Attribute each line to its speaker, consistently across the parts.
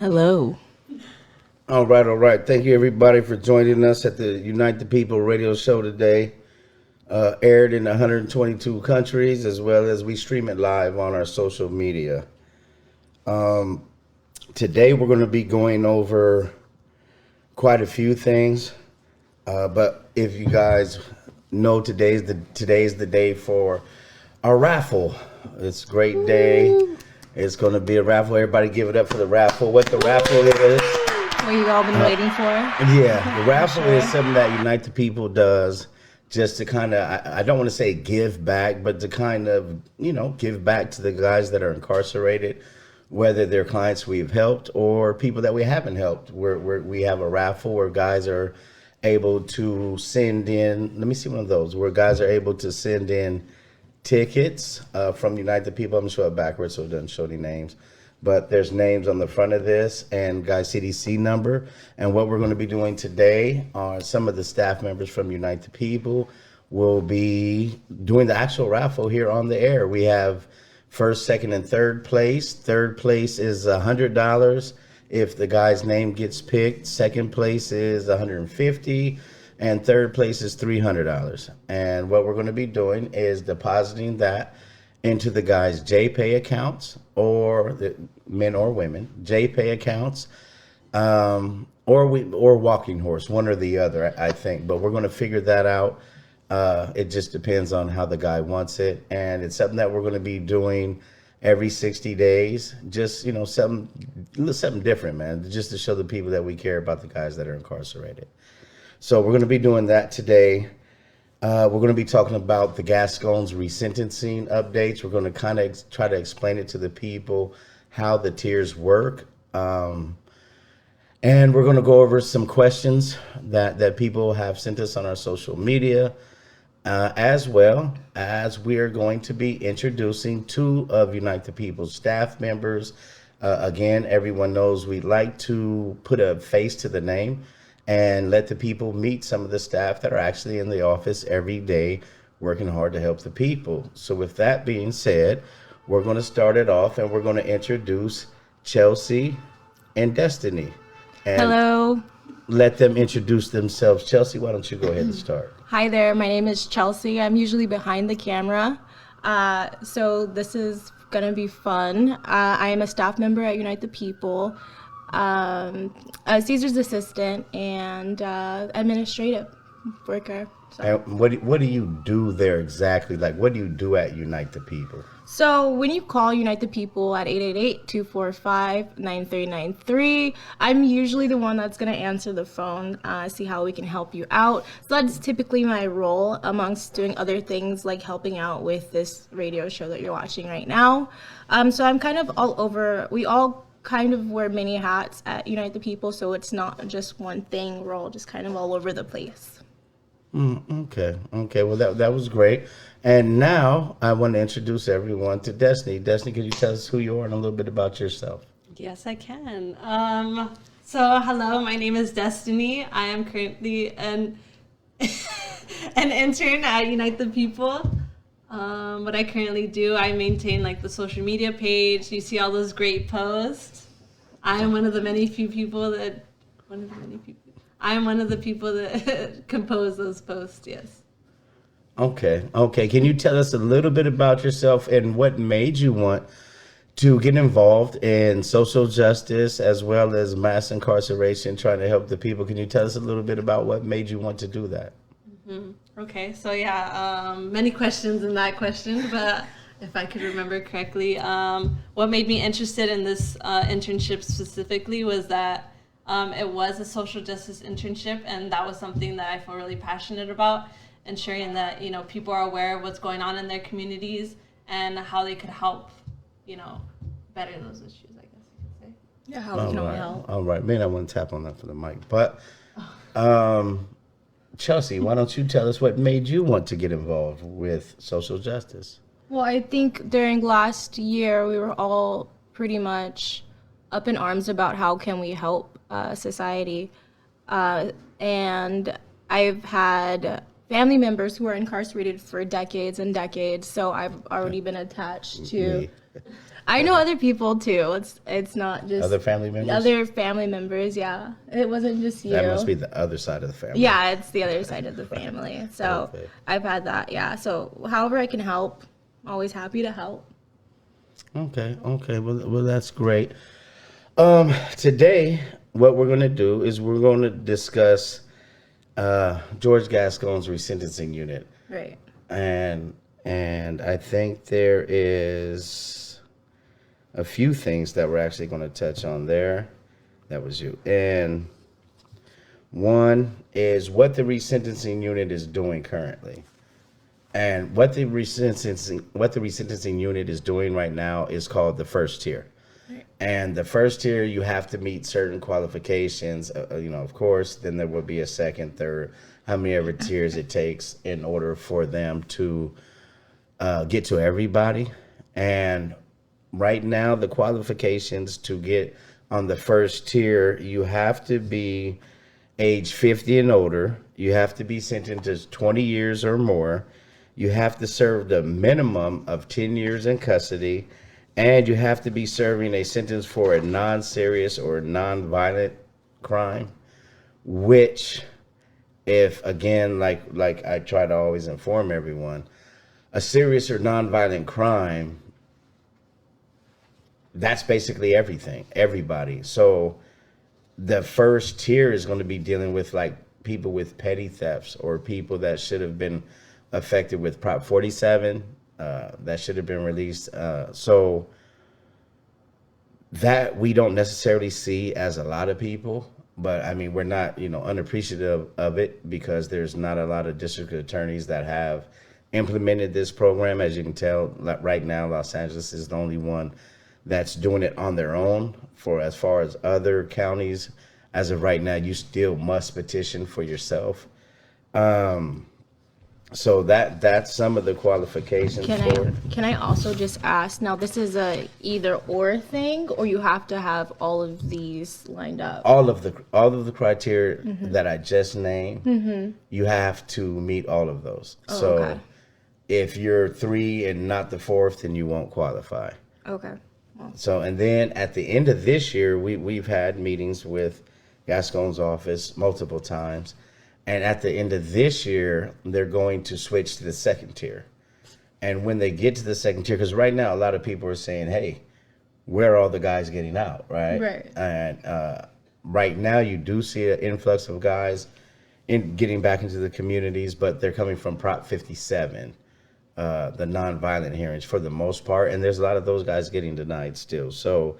Speaker 1: Hello.
Speaker 2: All right, all right. Thank you, everybody, for joining us at the Unite the People radio show today. Aired in 122 countries, as well as we stream it live on our social media. Today, we're going to be going over quite a few things. But if you guys know, today's the day for our raffle. It's a great day. It's going to be a raffle. Everybody, give it up for the raffle. What the raffle is?
Speaker 1: What you all been waiting for?
Speaker 2: Yeah, the raffle is something that Unite the People does just to kind of, I don't want to say give back, but to kind of, give back to the guys that are incarcerated, whether they're clients we've helped or people that we haven't helped. We have a raffle where guys are able to send in, let me see one of those, where guys are able to send in tickets from Unite the People. I'm going to show it backwards so it doesn't show any names. But there's names on the front of this and guy's CDC number. And what we're going to be doing today are some of the staff members from Unite the People will be doing the actual raffle here on the air. We have first, second, and third place. Third place is $100 if the guy's name gets picked. Second place is $150, and third place is $300. And what we're going to be doing is depositing that into the guys' JPay accounts, or the men or women JPay accounts, or Walking Horse, one or the other, I think. But we're going to figure that out. It just depends on how the guy wants it, and it's something that we're going to be doing every 60 days. Just something different, man. Just to show the people that we care about the guys that are incarcerated. So we're going to be doing that today. We're going to be talking about the Gascon's resentencing updates. We're going to kind of try to explain it to the people how the tiers work. And we're going to go over some questions that people have sent us on our social media, as well as we are going to be introducing two of Unite the People's staff members. Again, everyone knows we like to put a face to the name and let the people meet some of the staff that are actually in the office every day working hard to help the people. So with that being said, we're going to start it off and we're going to introduce Chelsea and Destiny. And
Speaker 1: Hello.
Speaker 2: let them introduce themselves. Chelsea, why don't you go ahead and start?
Speaker 1: Hi there. My name is Chelsea. I'm usually behind the camera. So this is going to be fun. I am a staff member at Unite the People, Caesar's assistant, and administrative worker.
Speaker 2: And what do you do there exactly? Like, what do you do at Unite the People?
Speaker 1: So when you call Unite the People at 888-245-9393, I'm usually the one that's going to answer the phone, see how we can help you out. So that's typically my role, amongst doing other things like helping out with this radio show that you're watching right now. So I'm kind of all over. We all kind of wear many hats at Unite the People, so it's not just one thing. We're all just kind of all over the place.
Speaker 2: Okay. Well, that was great. And now I want to introduce everyone to Destiny. Destiny, can you tell us who you are and a little bit about yourself?
Speaker 3: Yes, I can. So hello, my name is Destiny. I am currently an intern at Unite the People. What I currently do, I maintain like the social media page. You see all those great posts. I'm one of the people that compose those posts. Yes.
Speaker 2: Okay. Can you tell us a little bit about yourself and what made you want to get involved in social justice as well as mass incarceration, trying to help the people? Can you tell us a little bit about what made you want to do that?
Speaker 3: Mm-hmm. Okay, so many questions in that question, but if I could remember correctly, what made me interested in this internship specifically was that it was a social justice internship, and that was something that I feel really passionate about, ensuring that people are aware of what's going on in their communities and how they could help better those issues, I guess you could say.
Speaker 1: Yeah, how we can help.
Speaker 2: All right. Man, I want to tap on that for the mic. But Chelsea, why don't you tell us what made you want to get involved with social justice?
Speaker 1: Well, I think during last year, we were all pretty much up in arms about how can we help society. And I've had family members who are incarcerated for decades and decades, so I've already been attached to I know other people too. It's not just
Speaker 2: Other family members?
Speaker 1: other family members. Yeah, it wasn't just you.
Speaker 2: That must be the other side of the family.
Speaker 1: Yeah, it's the other side of the family. So
Speaker 2: Okay.
Speaker 1: I've had that. Yeah. So however I can help, always happy to help.
Speaker 2: Okay. Well, that's great. Today, what we're going to do is we're going to discuss George Gascon's resentencing unit,
Speaker 1: Right.
Speaker 2: and I think there is a few things that we're actually going to touch on there. That was you. And one is what the resentencing unit is doing currently. And what the resentencing unit is doing right now is called the first tier. And the first tier, you have to meet certain qualifications, of course. Then there will be a second, third, how many ever tiers it takes in order for them to get to everybody. And right now, the qualifications to get on the first tier, you have to be age 50 and older. You have to be sentenced to 20 years or more. You have to serve the minimum of 10 years in custody. And you have to be serving a sentence for a non-serious or non-violent crime, which, if again, like I try to always inform everyone, a serious or non-violent crime, that's basically everything, everybody. So the first tier is going to be dealing with like people with petty thefts or people that should have been affected with Prop 47 that should have been released. So that we don't necessarily see as a lot of people, but I mean, we're not, unappreciative of it because there's not a lot of district attorneys that have implemented this program. As you can tell, right now, Los Angeles is the only one that's doing it on their own. For as far as other counties, as of right now, you still must petition for yourself. So that's some of the qualifications for it.
Speaker 1: Can I also just ask? Now, this is a either or thing, or you have to have all of these lined up.
Speaker 2: All of the criteria that I just named, you have to meet all of those. So
Speaker 1: okay.
Speaker 2: if you're 3 and not the 4th, then you won't qualify.
Speaker 1: Okay. Well,
Speaker 2: So, and then at the end of this year, we've had meetings with Gascon's office multiple times. And at the end of this year, they're going to switch to the second tier. And when they get to the second tier, because right now a lot of people are saying, hey, where are all the guys getting out, right?
Speaker 1: Right.
Speaker 2: And right now you do see an influx of guys in getting back into the communities, but they're coming from Prop 57, the nonviolent hearings for the most part. And there's a lot of those guys getting denied still. So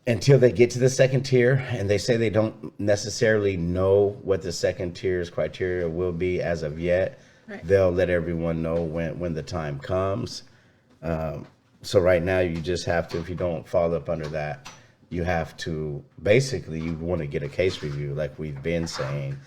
Speaker 2: until they get to the second tier, and they say they don't necessarily know what the second tier's criteria will be as of yet,
Speaker 1: Right.
Speaker 2: they'll let everyone know when the time comes. So right now you just have to, if you don't fall up under that, you have to, basically you want to get a case review like we've been saying,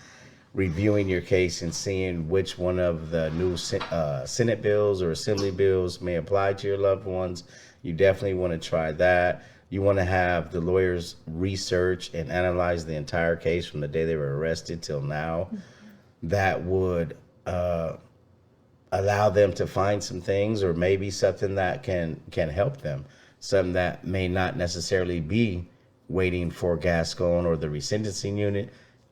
Speaker 2: reviewing your case and seeing which one of the new Senate bills or Assembly bills may apply to your loved ones. You definitely want to try that. You want to have the lawyers research and analyze the entire case from the day they were arrested till now. That would allow them to find some things, or maybe something that can help them. Something that may not necessarily be waiting for Gascon or the resentencing unit,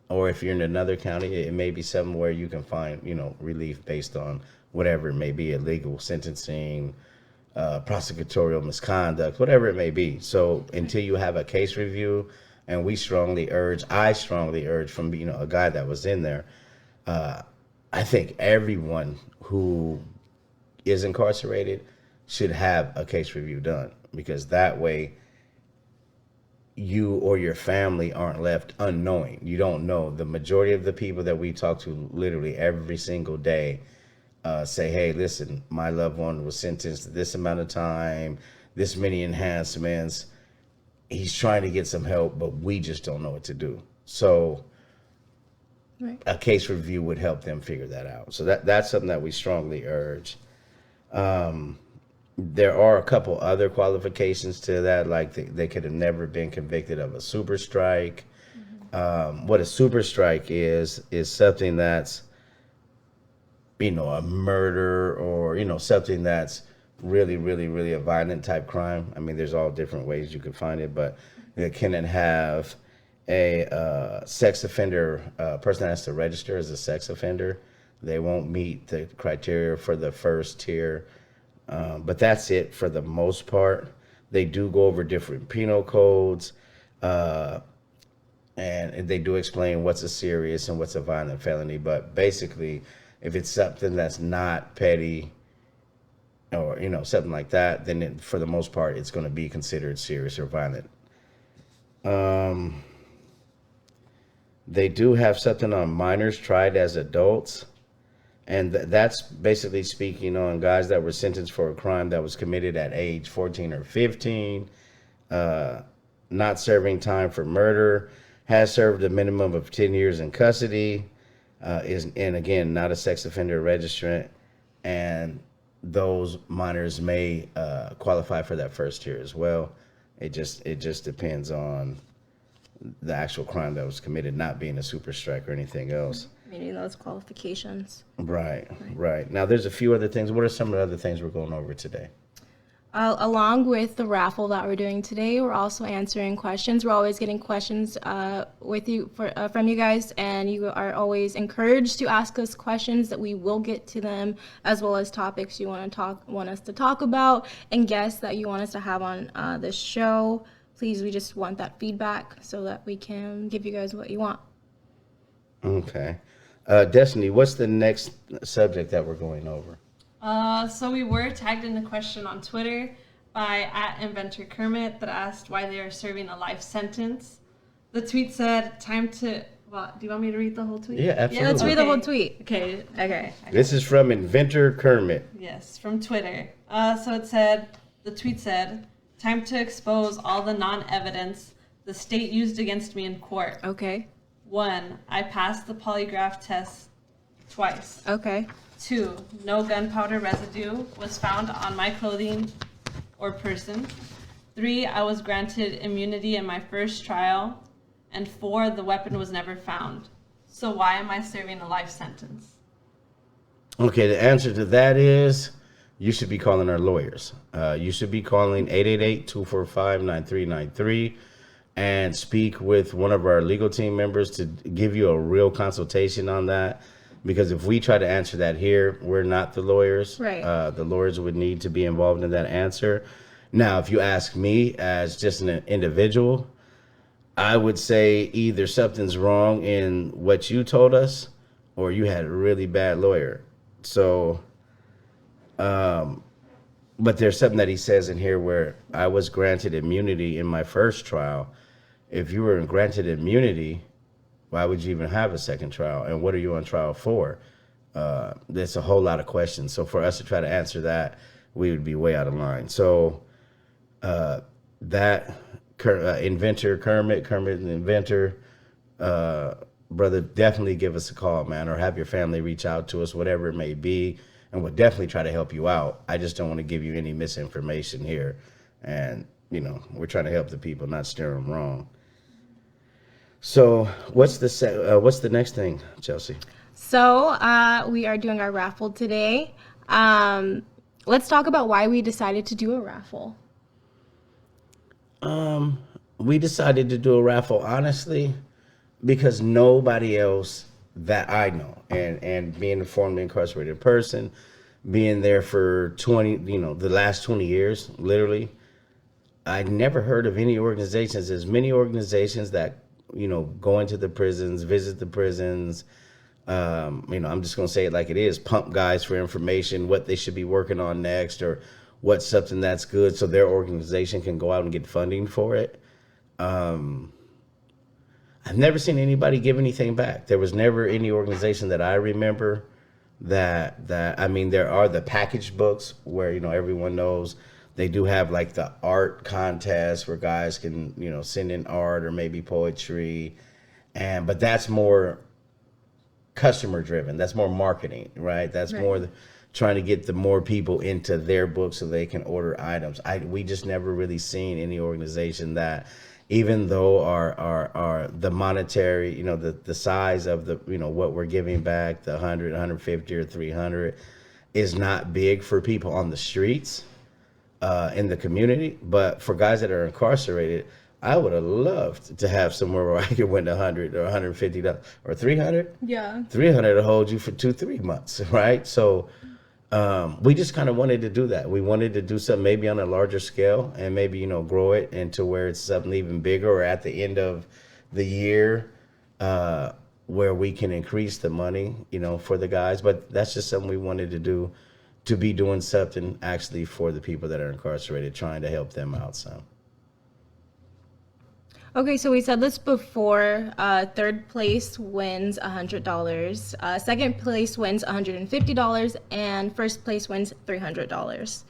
Speaker 2: or if you're in another county, it may be something where you can find, relief based on whatever it may be, illegal sentencing, prosecutorial misconduct, whatever it may be. So until you have a case review, and I strongly urge from being a guy that was in there, I think everyone who is incarcerated should have a case review done, because that way you or your family aren't left unknowing. You don't know. The majority of the people that we talk to literally every single day say, hey, listen, my loved one was sentenced to this amount of time, this many enhancements. He's trying to get some help, but we just don't know what to do. So
Speaker 1: right.
Speaker 2: a case review would help them figure that out. So that's something that we strongly urge. There are a couple other qualifications to that, like they could have never been convicted of a super strike. What a super strike is something that's, a murder, or, something that's really, really, really a violent type crime. I mean, there's all different ways you could find it, but it can have a sex offender person that has to register as a sex offender. They won't meet the criteria for the first tier, but that's it for the most part. They do go over different penal codes, and they do explain what's a serious and what's a violent felony. But basically, if it's something that's not petty or something like that, then for the most part, it's going to be considered serious or violent. They do have something on minors tried as adults. And that's basically speaking on guys that were sentenced for a crime that was committed at age 14 or 15, not serving time for murder, has served a minimum of 10 years in custody, and again, not a sex offender registrant. And those minors may qualify for that first tier as well. It just depends on the actual crime that was committed, not being a super strike or anything else.
Speaker 1: Meeting those qualifications.
Speaker 2: Right. Now, there's a few other things. What are some of the other things we're going over today?
Speaker 1: Along with the raffle that we're doing today, we're also answering questions. We're always getting questions from you guys, and you are always encouraged to ask us questions that we will get to them, as well as topics you want us to talk about, and guests that you want us to have on this show. Please, we just want that feedback so that we can give you guys what you want.
Speaker 2: Okay. Destiny, what's the next subject that we're going over?
Speaker 3: So we were tagged in a question on Twitter by @InventorKermit that asked why they are serving a life sentence. The tweet said, time to... Well, do you want me to read the whole tweet?
Speaker 2: Yeah, absolutely.
Speaker 1: Yeah, let's read the whole tweet.
Speaker 3: Okay.
Speaker 2: This is from Inventor Kermit.
Speaker 3: Yes, from Twitter. So the tweet said, time to expose all the non-evidence the state used against me in court.
Speaker 1: Okay.
Speaker 3: 1, I passed the polygraph test twice.
Speaker 1: Okay.
Speaker 3: 2, no gunpowder residue was found on my clothing or person. 3, I was granted immunity in my first trial. And 4, the weapon was never found. So why am I serving a life sentence?
Speaker 2: Okay, the answer to that is you should be calling our lawyers. You should be calling 888-245-9393 and speak with one of our legal team members to give you a real consultation on that. Because if we try to answer that here, we're not the lawyers.
Speaker 1: Right.
Speaker 2: The lawyers would need to be involved in that answer. Now, if you ask me as just an individual, I would say either something's wrong in what you told us or you had a really bad lawyer. So, but there's something that he says in here where I was granted immunity in my first trial. If you were granted immunity, why would you even have a second trial? And what are you on trial for? There's a whole lot of questions. So for us to try to answer that, we would be way out of line. So Inventor Kermit the Inventor, brother, definitely give us a call, man, or have your family reach out to us, whatever it may be, and we'll definitely try to help you out. I just don't want to give you any misinformation here. And, we're trying to help the people, not steer them wrong. So what's the next thing, Chelsea?
Speaker 1: So we are doing our raffle today. Let's talk about why we decided to do a raffle.
Speaker 2: We decided to do a raffle, honestly, because nobody else that I know, and being a formerly incarcerated person, being there for the last 20 years, literally, I never heard of any organizations, as many organizations that go into the prisons, visit the prisons. I'm just going to say it like it is, pump guys for information, what they should be working on next, or what's something that's good so their organization can go out and get funding for it. I've never seen anybody give anything back. There was never any organization that I remember that there are the package books where, everyone knows they do have like the art contest where guys can, send in art or maybe poetry. But that's more customer driven. That's more marketing, right? That's right. More trying to get the more people into their books so they can order items. We just never really seen any organization that, even though our the monetary, the size of the, what we're giving back, the 100, 150 or 300, is not big for people on the streets in the community, but for guys that are incarcerated, I would have loved to have somewhere where I could win 100 or $150 or 300.
Speaker 1: Yeah.
Speaker 2: 300 to hold you for 2-3 months, right? So we just kind of wanted to do that. We wanted to do something maybe on a larger scale and maybe, grow it into where it's something even bigger, or at the end of the year where we can increase the money, for the guys. But that's just something we wanted to do, to be doing something actually for the people that are incarcerated, trying to help them out some.
Speaker 1: Okay, so we said this before. Third place wins $100. Second place wins $150, and first place wins $300.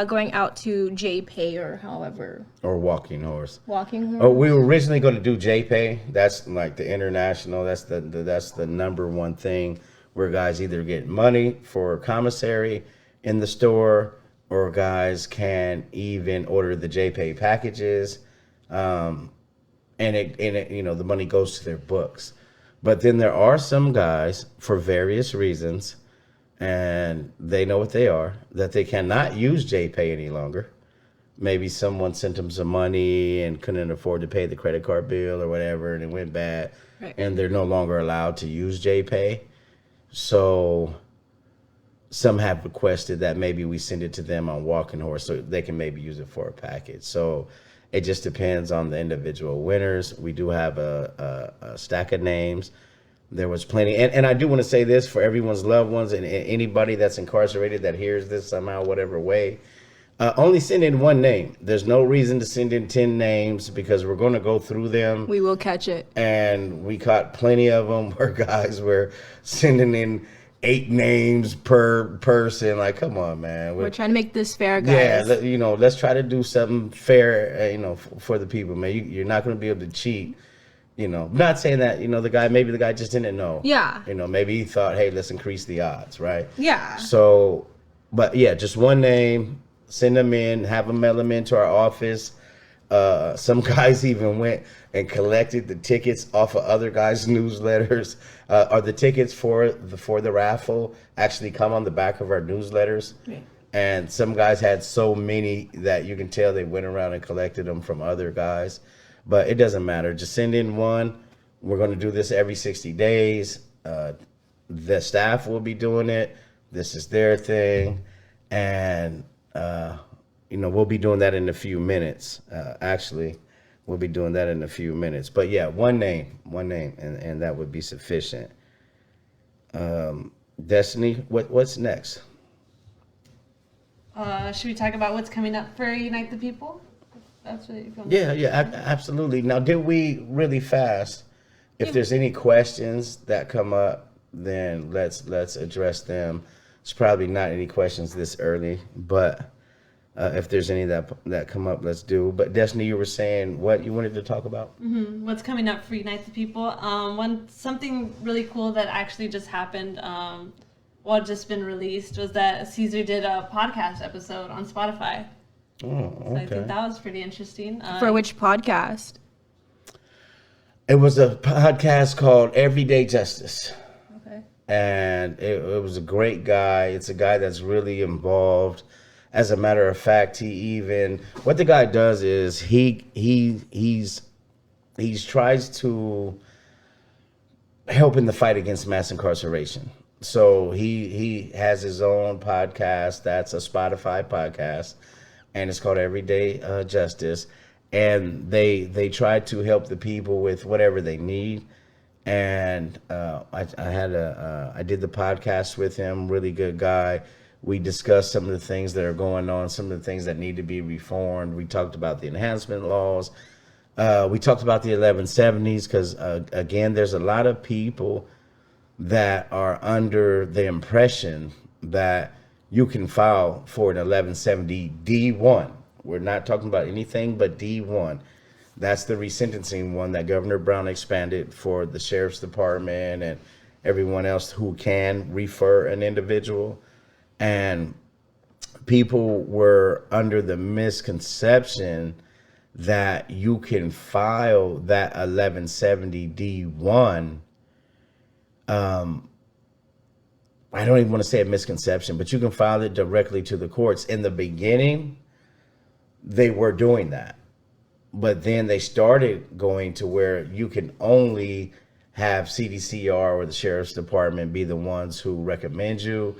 Speaker 1: Going out to JPay or however.
Speaker 2: Or walking horse.
Speaker 1: Walking horse.
Speaker 2: Oh, we were originally going to do JPay. That's like the international. That's the number one thing where guys either get money for commissary in the store, or guys can even order the JPay packages. And it the money goes to their books. But then there are some guys, for various reasons, and they know what they are, that they cannot use JPay any longer. Maybe someone sent them some money and couldn't afford to pay the credit card bill or whatever, and it went bad,
Speaker 1: Right.
Speaker 2: and they're no longer allowed to use JPay. So some have requested that maybe we send it to them on Walking Horse so they can maybe use it for a package. So it just depends on the individual winners. We do have a stack of names. There was plenty. And I do want to say this for everyone's loved ones and anybody that's incarcerated that hears this somehow, whatever way. Only send in one name. There's no reason to send in 10 names because we're going to go through them.
Speaker 1: We will catch it.
Speaker 2: And we caught plenty of them where guys were sending in 8 names per person. Like, come on, man.
Speaker 1: We're trying to make this fair, guys.
Speaker 2: Yeah, let's try to do something fair, for the people, man. You're not going to be able to cheat. Not saying that, maybe the guy just didn't know.
Speaker 1: Yeah.
Speaker 2: Maybe he thought, hey, let's increase the odds, right?
Speaker 1: Yeah.
Speaker 2: So, but yeah, just one name, send them in, have them mail them into our office. Some guys even went and collected the tickets off of other guys' newsletters. Are the tickets for the raffle actually come on the back of our newsletters?
Speaker 1: Right.
Speaker 2: And some guys had so many that you can tell they went around and collected them from other guys. But it doesn't matter. Just send in one. We're going to do this every 60 days. The staff will be doing it. This is their thing. And we'll be doing that in a few minutes. Actually, we'll be doing that in a few minutes. But yeah, one name, and that would be sufficient. Destiny, what's next?
Speaker 3: Should we talk about what's coming up for Unite the People? That's what you're going
Speaker 2: Absolutely. Now, did we really fast? If there's any questions that come up, then let's address them. There's probably not any questions this early, but if there's any that come up, let's do. But Destiny, you were saying what you wanted to talk about?
Speaker 3: Mm-hmm. What's coming up for Unite the People? Something really cool that actually just happened, just been released, was that Caesar did a podcast episode on Spotify.
Speaker 2: Oh, okay.
Speaker 3: So I think that was pretty interesting.
Speaker 1: For which podcast?
Speaker 2: It was a podcast called Everyday Justice.
Speaker 1: Okay.
Speaker 2: And it was a great guy. It's a guy that's really involved. As a matter of fact, what the guy does is he tries to help in the fight against mass incarceration. So he has his own podcast that's a Spotify podcast, and it's called Everyday Justice. And they try to help the people with whatever they need. And I did the podcast with him. Really good guy. We discussed some of the things that are going on, some of the things that need to be reformed. We talked about the enhancement laws. We talked about the 1170s because, again, there's a lot of people that are under the impression that you can file for an 1170 D1. We're not talking about anything but D1. That's the resentencing one that Governor Brown expanded for the sheriff's department and everyone else who can refer an individual. And people were under the misconception that you can file that 1170 D1 I don't even want to say a misconception, but you can file it directly to the courts. In the beginning, they were doing that. But then they started going to where you can only have CDCR or the Sheriff's Department be the ones who recommend you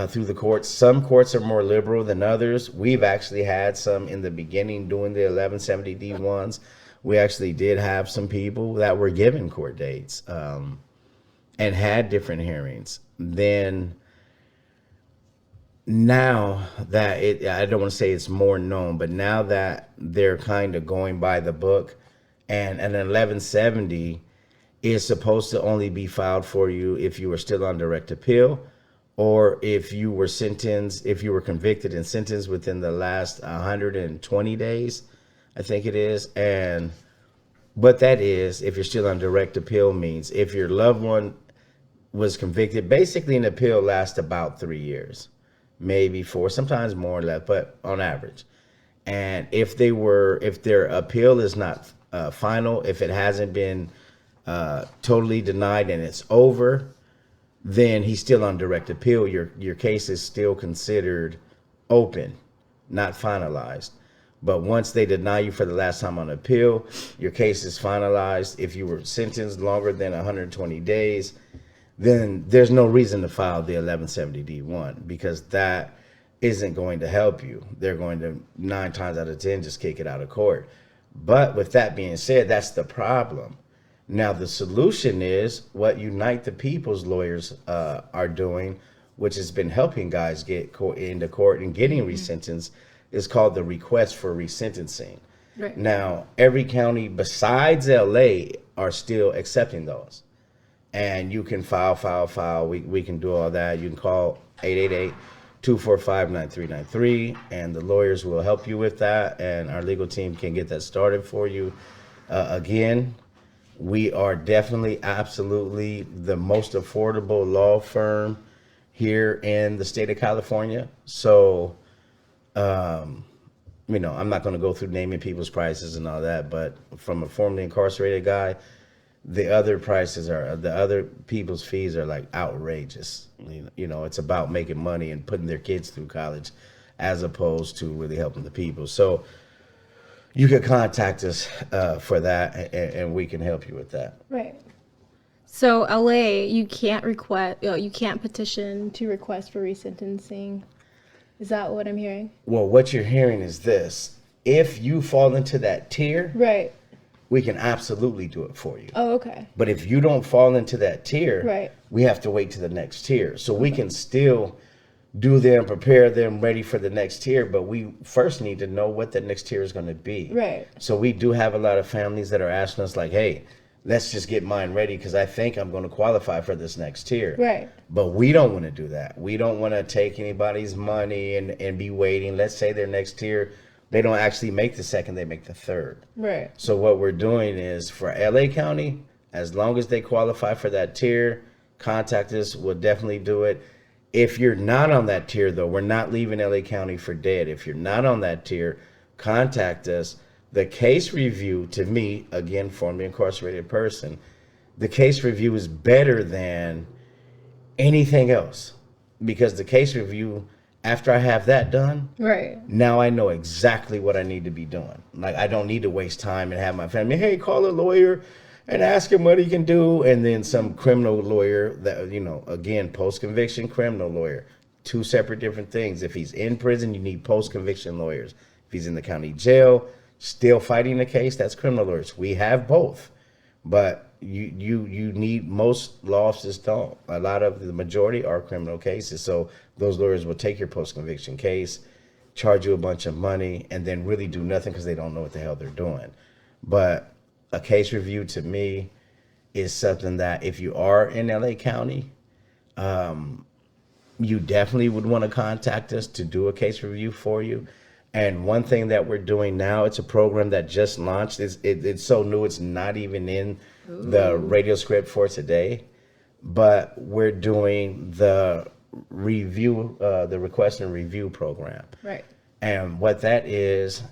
Speaker 2: through the courts. Some courts are more liberal than others. We've actually had some in the beginning doing the 1170 D1s. We actually did have some people that were given court dates and had different hearings. Then now that I don't want to say it's more known, but now that they're kind of going by the book, and an 1170 is supposed to only be filed for you if you were still on direct appeal, or if you were convicted and sentenced within the last 120 days, I think it is. And what that is, if you're still on direct appeal, means if your loved one was convicted, basically an appeal lasts about 3 years, maybe 4, sometimes more or less, but on average. And if their appeal is not final, if it hasn't been totally denied and it's over, then he's still on direct appeal. Your case is still considered open, not finalized. But once they deny you for the last time on appeal, your case is finalized. If you were sentenced longer than 120 days, then there's no reason to file the 1170 D1, because that isn't going to help you. They're going to 9 times out of 10 just kick it out of court. But with that being said, that's the problem. Now, the solution is what Unite the People's lawyers are doing, which has been helping guys get into court and getting resentenced, is called the request for resentencing.
Speaker 1: Right.
Speaker 2: Now, every county besides LA are still accepting those. And you can file. We can do all that. You can call 888-245-9393, and the lawyers will help you with that, and our legal team can get that started for you. Again, we are definitely absolutely the most affordable law firm here in the state of California. So, I'm not going to go through naming people's prices and all that, but from a formerly incarcerated guy, the other people's fees are like outrageous. It's about making money and putting their kids through college as opposed to really helping the people. So you can contact us for that, and we can help you with that.
Speaker 1: Right. So LA, you can't petition to request for resentencing. Is that what I'm hearing?
Speaker 2: Well, what you're hearing is this. If you fall into that tier,
Speaker 1: right,
Speaker 2: we can absolutely do it for you.
Speaker 1: Oh, okay.
Speaker 2: But if you don't fall into that tier,
Speaker 1: right,
Speaker 2: we have to wait to the next tier. So we can still do them, prepare them, ready for the next tier, but we first need to know what the next tier is going to be.
Speaker 1: Right.
Speaker 2: So we do have a lot of families that are asking us like, hey, let's just get mine ready because I think I'm going to qualify for this next tier.
Speaker 1: Right.
Speaker 2: But we don't want to do that. We don't want to take anybody's money and be waiting. Let's say their next tier, they don't actually make the second, they make the third.
Speaker 1: Right.
Speaker 2: So what we're doing is for LA County, as long as they qualify for that tier, contact us. We'll definitely do it. If you're not on that tier, though, we're not leaving LA County for dead. If you're not on that tier, contact us. The case review, to me, again, formerly incarcerated person, the case review is better than anything else, because the case review, after I have that done,
Speaker 1: right,
Speaker 2: now I know exactly what I need to be doing. Like, I don't need to waste time and have my family, hey, call a lawyer and ask him what he can do. And then some criminal lawyer that, again, post-conviction criminal lawyer, 2 separate different things. If he's in prison, you need post-conviction lawyers. If he's in the county jail, still fighting the case, that's criminal lawyers. We have both, but you need, most law offices don't. A lot of the majority are criminal cases. So those lawyers will take your post-conviction case, charge you a bunch of money, and then really do nothing because they don't know what the hell they're doing. But a case review, to me, is something that if you are in LA County, you definitely would want to contact us to do a case review for you. And one thing that we're doing now, it's a program that just launched. It's so new, it's not even in the radio script for today. But we're doing the review, the request and review program.
Speaker 1: right,
Speaker 2: And what that is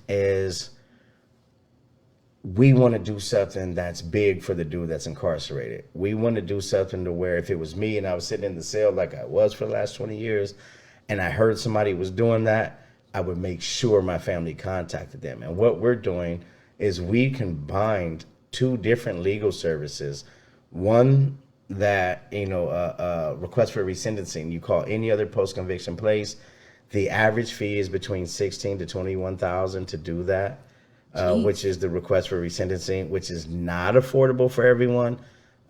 Speaker 2: we want to do something that's big for the dude that's incarcerated. We want to do something to where if it was me and I was sitting in the cell like I was for the last 20 years and I heard somebody was doing that, I would make sure my family contacted them. And what we're doing is we combined two different legal services. One that, request for resentencing, you call any other post-conviction place. The average fee is between $16,000 to $21,000 to do that. Which is the request for resentencing, which is not affordable for everyone,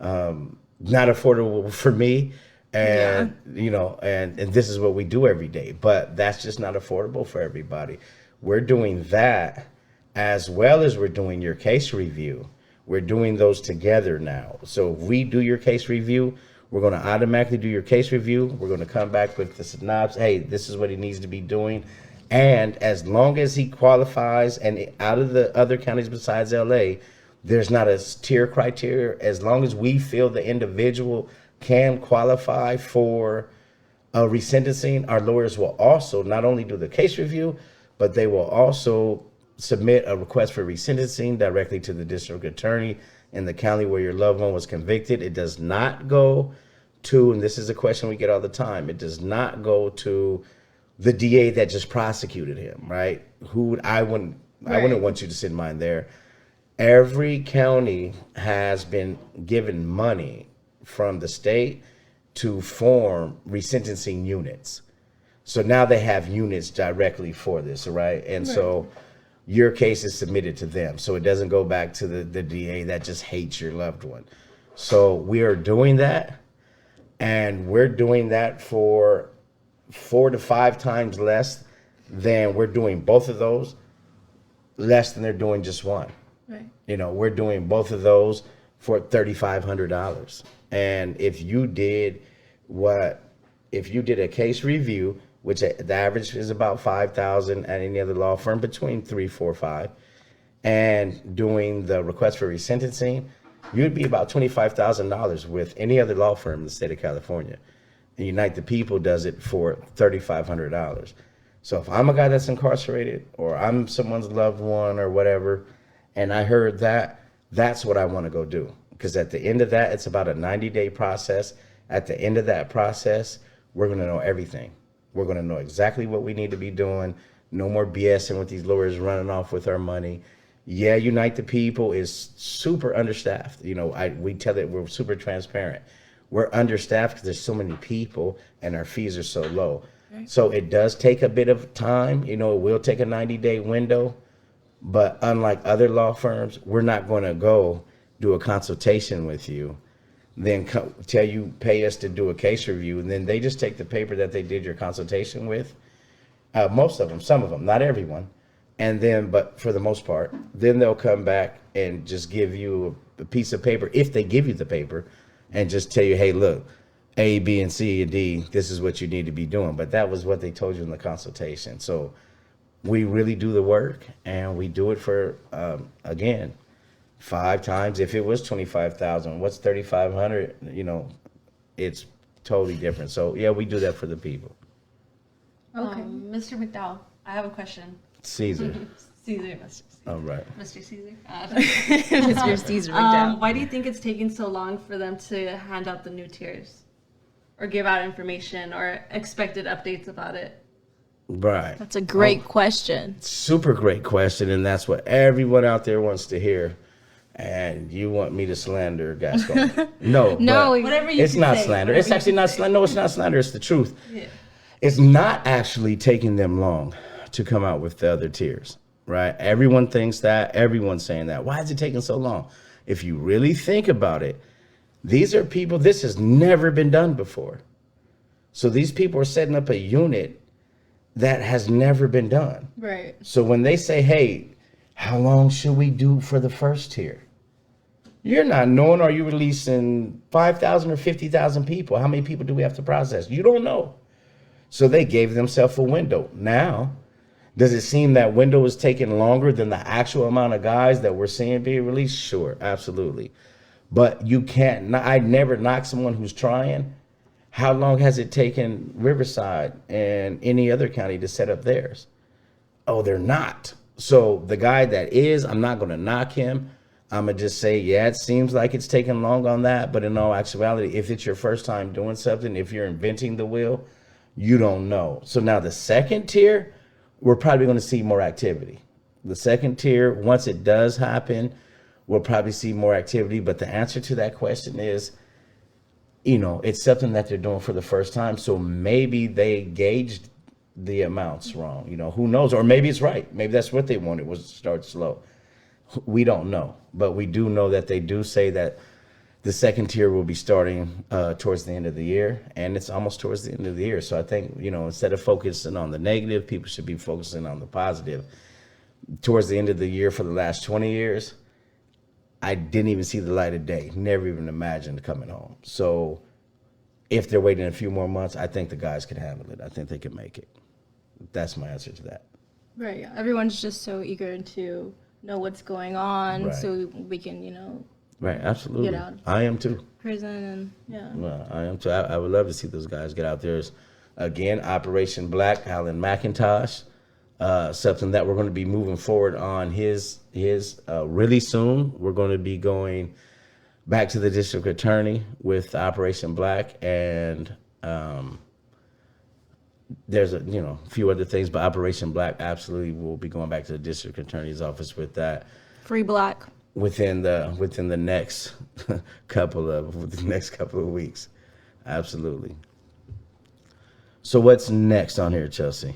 Speaker 2: not affordable for me. And, and this is what we do every day, but that's just not affordable for everybody. We're doing that as well as we're doing your case review. We're doing those together now. So if we do your case review, we're going to automatically do your case review. We're going to come back with the synopsis. Hey, this is what he needs to be doing. And as long as he qualifies and out of the other counties besides LA, there's not a tier criteria. As long as we feel the individual can qualify for a resentencing, our lawyers will also not only do the case review, but they will also submit a request for resentencing directly to the district attorney in the county where your loved one was convicted. It does not go to, and this is a question we get all the time, it does not go to the DA that just prosecuted him, right? I wouldn't want you to sit in mine there. Every county has been given money from the state to form resentencing units. So now they have units directly for this, right? And so your case is submitted to them. So it doesn't go back to the DA that just hates your loved one. So we are doing that, and we're doing that for 4 to 5 times less than we're doing both of those, less than they're doing just one.
Speaker 1: Right.
Speaker 2: We're doing both of those for $3,500. And if you did a case review, which the average is about $5,000 at any other law firm, between 3, 4, 5, and doing the request for resentencing, you'd be about $25,000 with any other law firm in the state of California. And Unite the People does it for $3,500. So if I'm a guy that's incarcerated or I'm someone's loved one or whatever, and I heard that, that's what I want to go do. Because at the end of that, it's about a 90-day process. At the end of that process, we're going to know everything. We're going to know exactly what we need to be doing. No more BSing with these lawyers running off with our money. Yeah, Unite the People is super understaffed. We tell it, we're super transparent. We're understaffed because there's so many people and our fees are so low. Right. So it does take a bit of time. It will take a 90-day window. But unlike other law firms, we're not going to go do a consultation with you, then tell you pay us to do a case review, and then they just take the paper that they did your consultation with. Most of them, some of them, not everyone. And then, but for the most part, then they'll come back and just give you a piece of paper, if they give you the paper, and just tell you, hey, look, A, B, and C, and D, this is what you need to be doing. But that was what they told you in the consultation. So we really do the work, and we do it for, again, 5 times. If it was 25,000, what's 3,500? It's totally different. So yeah, we do that for the people.
Speaker 3: Okay. Mr. McDowell, I have a question.
Speaker 2: Caesar.
Speaker 3: Caesar, Mr. Caesar.
Speaker 2: All right.
Speaker 3: Mr. Caesar.
Speaker 1: Mr. Caesar McDowell.
Speaker 3: Why do you think it's taking so long for them to hand out the new tiers or give out information or expected updates about it?
Speaker 2: Right.
Speaker 1: That's a great question.
Speaker 2: Super great question, and that's what everyone out there wants to hear. And you want me to slander Gascon? No,
Speaker 3: whatever you.
Speaker 2: It's not
Speaker 3: say,
Speaker 2: slander. It's actually not slander. No, it's not slander. It's the truth. Yeah. It's not actually taking them long to come out with the other tiers, right? Everyone thinks that. Everyone's saying that. Why is it taking so long? If you really think about it, these are people. This has never been done before. So these people are setting up a unit that has never been done.
Speaker 1: Right.
Speaker 2: So when they say, hey, how long should we do for the first tier? You're not knowing, are you releasing 5,000 or 50,000 people? How many people do we have to process? You don't know. So they gave themselves a window. Now, does it seem that window is taking longer than the actual amount of guys that we're seeing being released? Sure, absolutely. But you can't, I'd never knock someone who's trying. How long has it taken Riverside and any other county to set up theirs? Oh, they're not. So the guy that is, I'm not going to knock him. I'm going to just say, yeah, it seems like it's taking long on that. But in all actuality, if it's your first time doing something, if you're inventing the wheel, you don't know. So now the second tier, we're probably going to see more activity. The second tier, once it does happen, we'll probably see more activity. But the answer to that question is, it's something that they're doing for the first time. So maybe they gauged the amounts wrong. Who knows? Or maybe it's right. Maybe that's what they wanted, was to start slow. We don't know. But we do know that they do say that the second tier will be starting towards the end of the year. And it's almost towards the end of the year. So I think, instead of focusing on the negative, people should be focusing on the positive. Towards the end of the year for the last 20 years, I didn't even see the light of day. Never even imagined coming home. So if they're waiting a few more months, I think the guys can handle it. I think they can make it. That's my answer to that.
Speaker 1: Right. Yeah. Everyone's just so eager to know what's going on,
Speaker 2: Right.
Speaker 1: so we can,
Speaker 2: Right. Absolutely.
Speaker 1: Get out.
Speaker 2: I am too.
Speaker 1: prison and yeah.
Speaker 2: Well, I am too. I would love to see those guys get out there. Again, Operation Black, Alan McIntosh. Something that we're going to be moving forward on his really soon. We're going to be going back to the district attorney with Operation Black, and there's a few other things, but Operation Black absolutely will be going back to the district attorney's office with that
Speaker 1: Free Black.
Speaker 2: within the next couple of weeks. Absolutely. So what's next on here, Chelsea?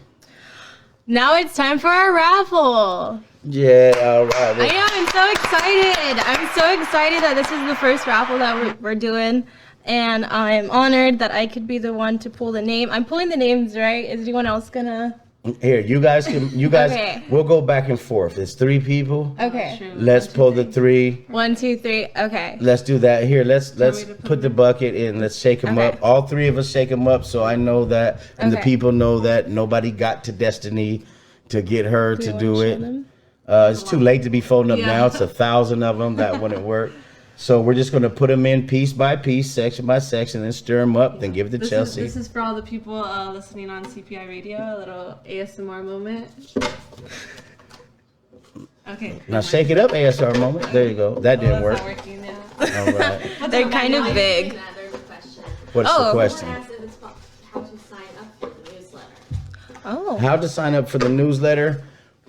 Speaker 1: Now it's time for our raffle.
Speaker 2: Yeah, all right.
Speaker 1: I know, I'm so excited. I'm so excited that this is the first raffle that we're doing. And I'm honored that I could be the one to pull the name. I'm pulling the names, right? Is anyone else gonna?
Speaker 2: Here, you guys,
Speaker 1: Okay.
Speaker 2: we'll go back and forth. It's 3 people.
Speaker 1: Okay.
Speaker 3: True.
Speaker 2: Let's pull the 3.
Speaker 1: 1, 2, 3. Okay.
Speaker 2: Let's do that. Here, let's
Speaker 3: me to
Speaker 2: put the bucket in. Let's shake them
Speaker 1: Okay.
Speaker 2: up. All 3 of us shake them up, so I know that, and the
Speaker 1: Okay.
Speaker 2: people know that nobody got to Destiny to get her
Speaker 1: Do
Speaker 2: to
Speaker 1: you
Speaker 2: do
Speaker 1: wanna show
Speaker 2: it.
Speaker 1: them?
Speaker 2: It's too late to be folding up
Speaker 3: Yeah.
Speaker 2: now. It's 1,000 of them. That wouldn't work. So we're just going to put them in piece by piece, section by section, and stir them up. Then give it to Chelsea.
Speaker 3: This is for all the people listening on CPI radio. A little ASMR moment. Okay.
Speaker 2: Now shake it up, ASR moment. There you go. That
Speaker 3: Oh,
Speaker 2: didn't
Speaker 3: that's
Speaker 2: work.
Speaker 3: not working now.
Speaker 2: All right.
Speaker 1: They're kind of big.
Speaker 4: There's a question.
Speaker 2: What's the
Speaker 1: Oh.
Speaker 2: question?
Speaker 4: Someone asked if it's how to sign up for the newsletter.
Speaker 1: Oh.
Speaker 2: How to sign up for the newsletter?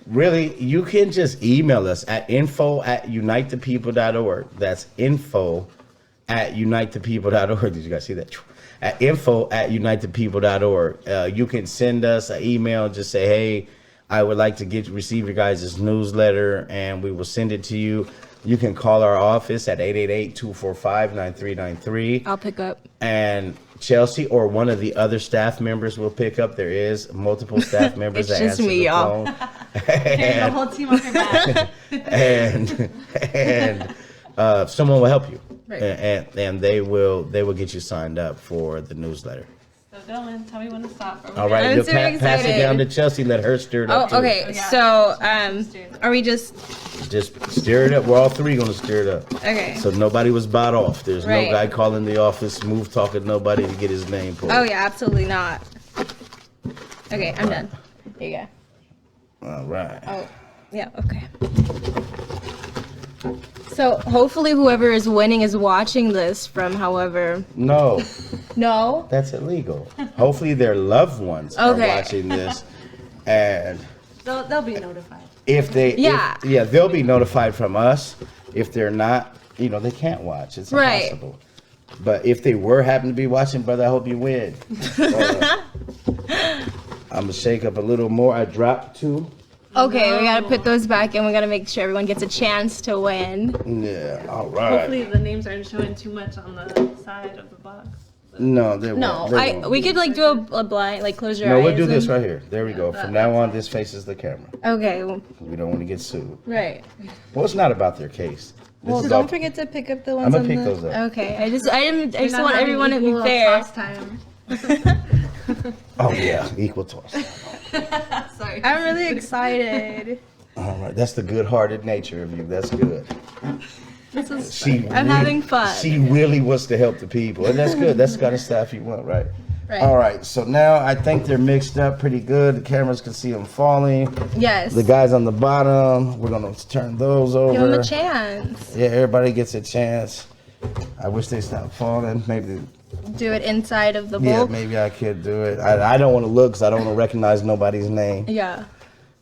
Speaker 2: Really, you can just email us at info@unitethepeople.org. That's info@unitethepeople.org. Did you guys see that? At info@unitethepeople.org. You can send us an email. Just say, hey, I would like to receive your guys' newsletter, and we will send it to you. You can call our office at 888-245-9393.
Speaker 1: I'll pick up.
Speaker 2: And Chelsea or one of the other staff members will pick up. There is multiple staff members
Speaker 1: It's
Speaker 2: that
Speaker 1: just
Speaker 2: answer
Speaker 1: me,
Speaker 2: the
Speaker 1: y'all.
Speaker 2: phone.
Speaker 3: Carry the whole team on your back.
Speaker 2: and someone will help you,
Speaker 1: Right.
Speaker 2: and they will get you signed up for the newsletter.
Speaker 3: So Dylan, tell me when to stop.
Speaker 2: All right,
Speaker 1: I'm
Speaker 2: you'll
Speaker 1: so
Speaker 2: pass it
Speaker 1: excited.
Speaker 2: down to Chelsea. Let her stir it
Speaker 1: Oh,
Speaker 2: up. too.
Speaker 1: okay.
Speaker 3: Yeah.
Speaker 1: So, are we just
Speaker 2: Just stir it up. We're all 3 gonna stir it up.
Speaker 1: okay?
Speaker 2: So nobody was bought off. There's
Speaker 1: Right.
Speaker 2: no guy calling the office, smooth talking nobody to get his name pulled.
Speaker 1: Oh yeah, absolutely not. Okay, I'm done. There you go.
Speaker 2: All right.
Speaker 1: Oh, yeah. Okay. So hopefully whoever is winning is watching this from however.
Speaker 2: No.
Speaker 1: No.
Speaker 2: That's illegal. Hopefully their loved ones are
Speaker 1: Okay.
Speaker 2: watching this, and
Speaker 3: They'll be notified.
Speaker 2: if they,
Speaker 1: Yeah.
Speaker 2: they'll be notified from us. If they're not, they can't watch. It's
Speaker 1: Right.
Speaker 2: impossible. But if they happen to be watching, brother, I hope you win. I'm gonna shake up a little more. I dropped 2.
Speaker 1: Okay, we gotta put those back and we gotta make sure everyone gets a chance to win.
Speaker 2: Yeah. All right.
Speaker 3: Hopefully the names aren't showing too much on the side of the box.
Speaker 2: No, they
Speaker 1: No,
Speaker 2: won't. They won't.
Speaker 1: we could like do a blind, like close your
Speaker 2: No,
Speaker 1: eyes.
Speaker 2: we'll do this
Speaker 1: and-
Speaker 2: right here. There we go. From now on, this faces the camera.
Speaker 1: Okay. Well,
Speaker 2: We don't want to get sued.
Speaker 1: right.
Speaker 2: Well, it's not about their case. This
Speaker 1: Well,
Speaker 2: is
Speaker 1: don't
Speaker 2: all-
Speaker 1: forget to pick up the ones.
Speaker 2: I'm gonna
Speaker 1: on
Speaker 2: pick
Speaker 1: the...
Speaker 2: those up.
Speaker 1: Okay. I just
Speaker 3: Not
Speaker 1: want
Speaker 3: having
Speaker 1: everyone to be
Speaker 3: equal
Speaker 1: fair.
Speaker 3: toss time.
Speaker 2: Oh yeah, equal toss.
Speaker 3: Sorry.
Speaker 1: I'm really excited.
Speaker 2: All right, that's the good-hearted nature of you. That's good.
Speaker 3: This is
Speaker 2: She
Speaker 1: I'm having fun.
Speaker 2: She really wants to help the people, and that's good. That's the kind of stuff you want, right?
Speaker 1: Right.
Speaker 2: All right, so now I think they're mixed up pretty good. The cameras can see them falling.
Speaker 1: Yes.
Speaker 2: The guys on the bottom, we're gonna turn those over.
Speaker 1: Give them a chance.
Speaker 2: Yeah, everybody gets a chance. I wish they stopped falling. Maybe.
Speaker 1: Do it inside of the bowl.
Speaker 2: Yeah, maybe I could do it. I don't want to look because I don't want to recognize nobody's name.
Speaker 1: Yeah.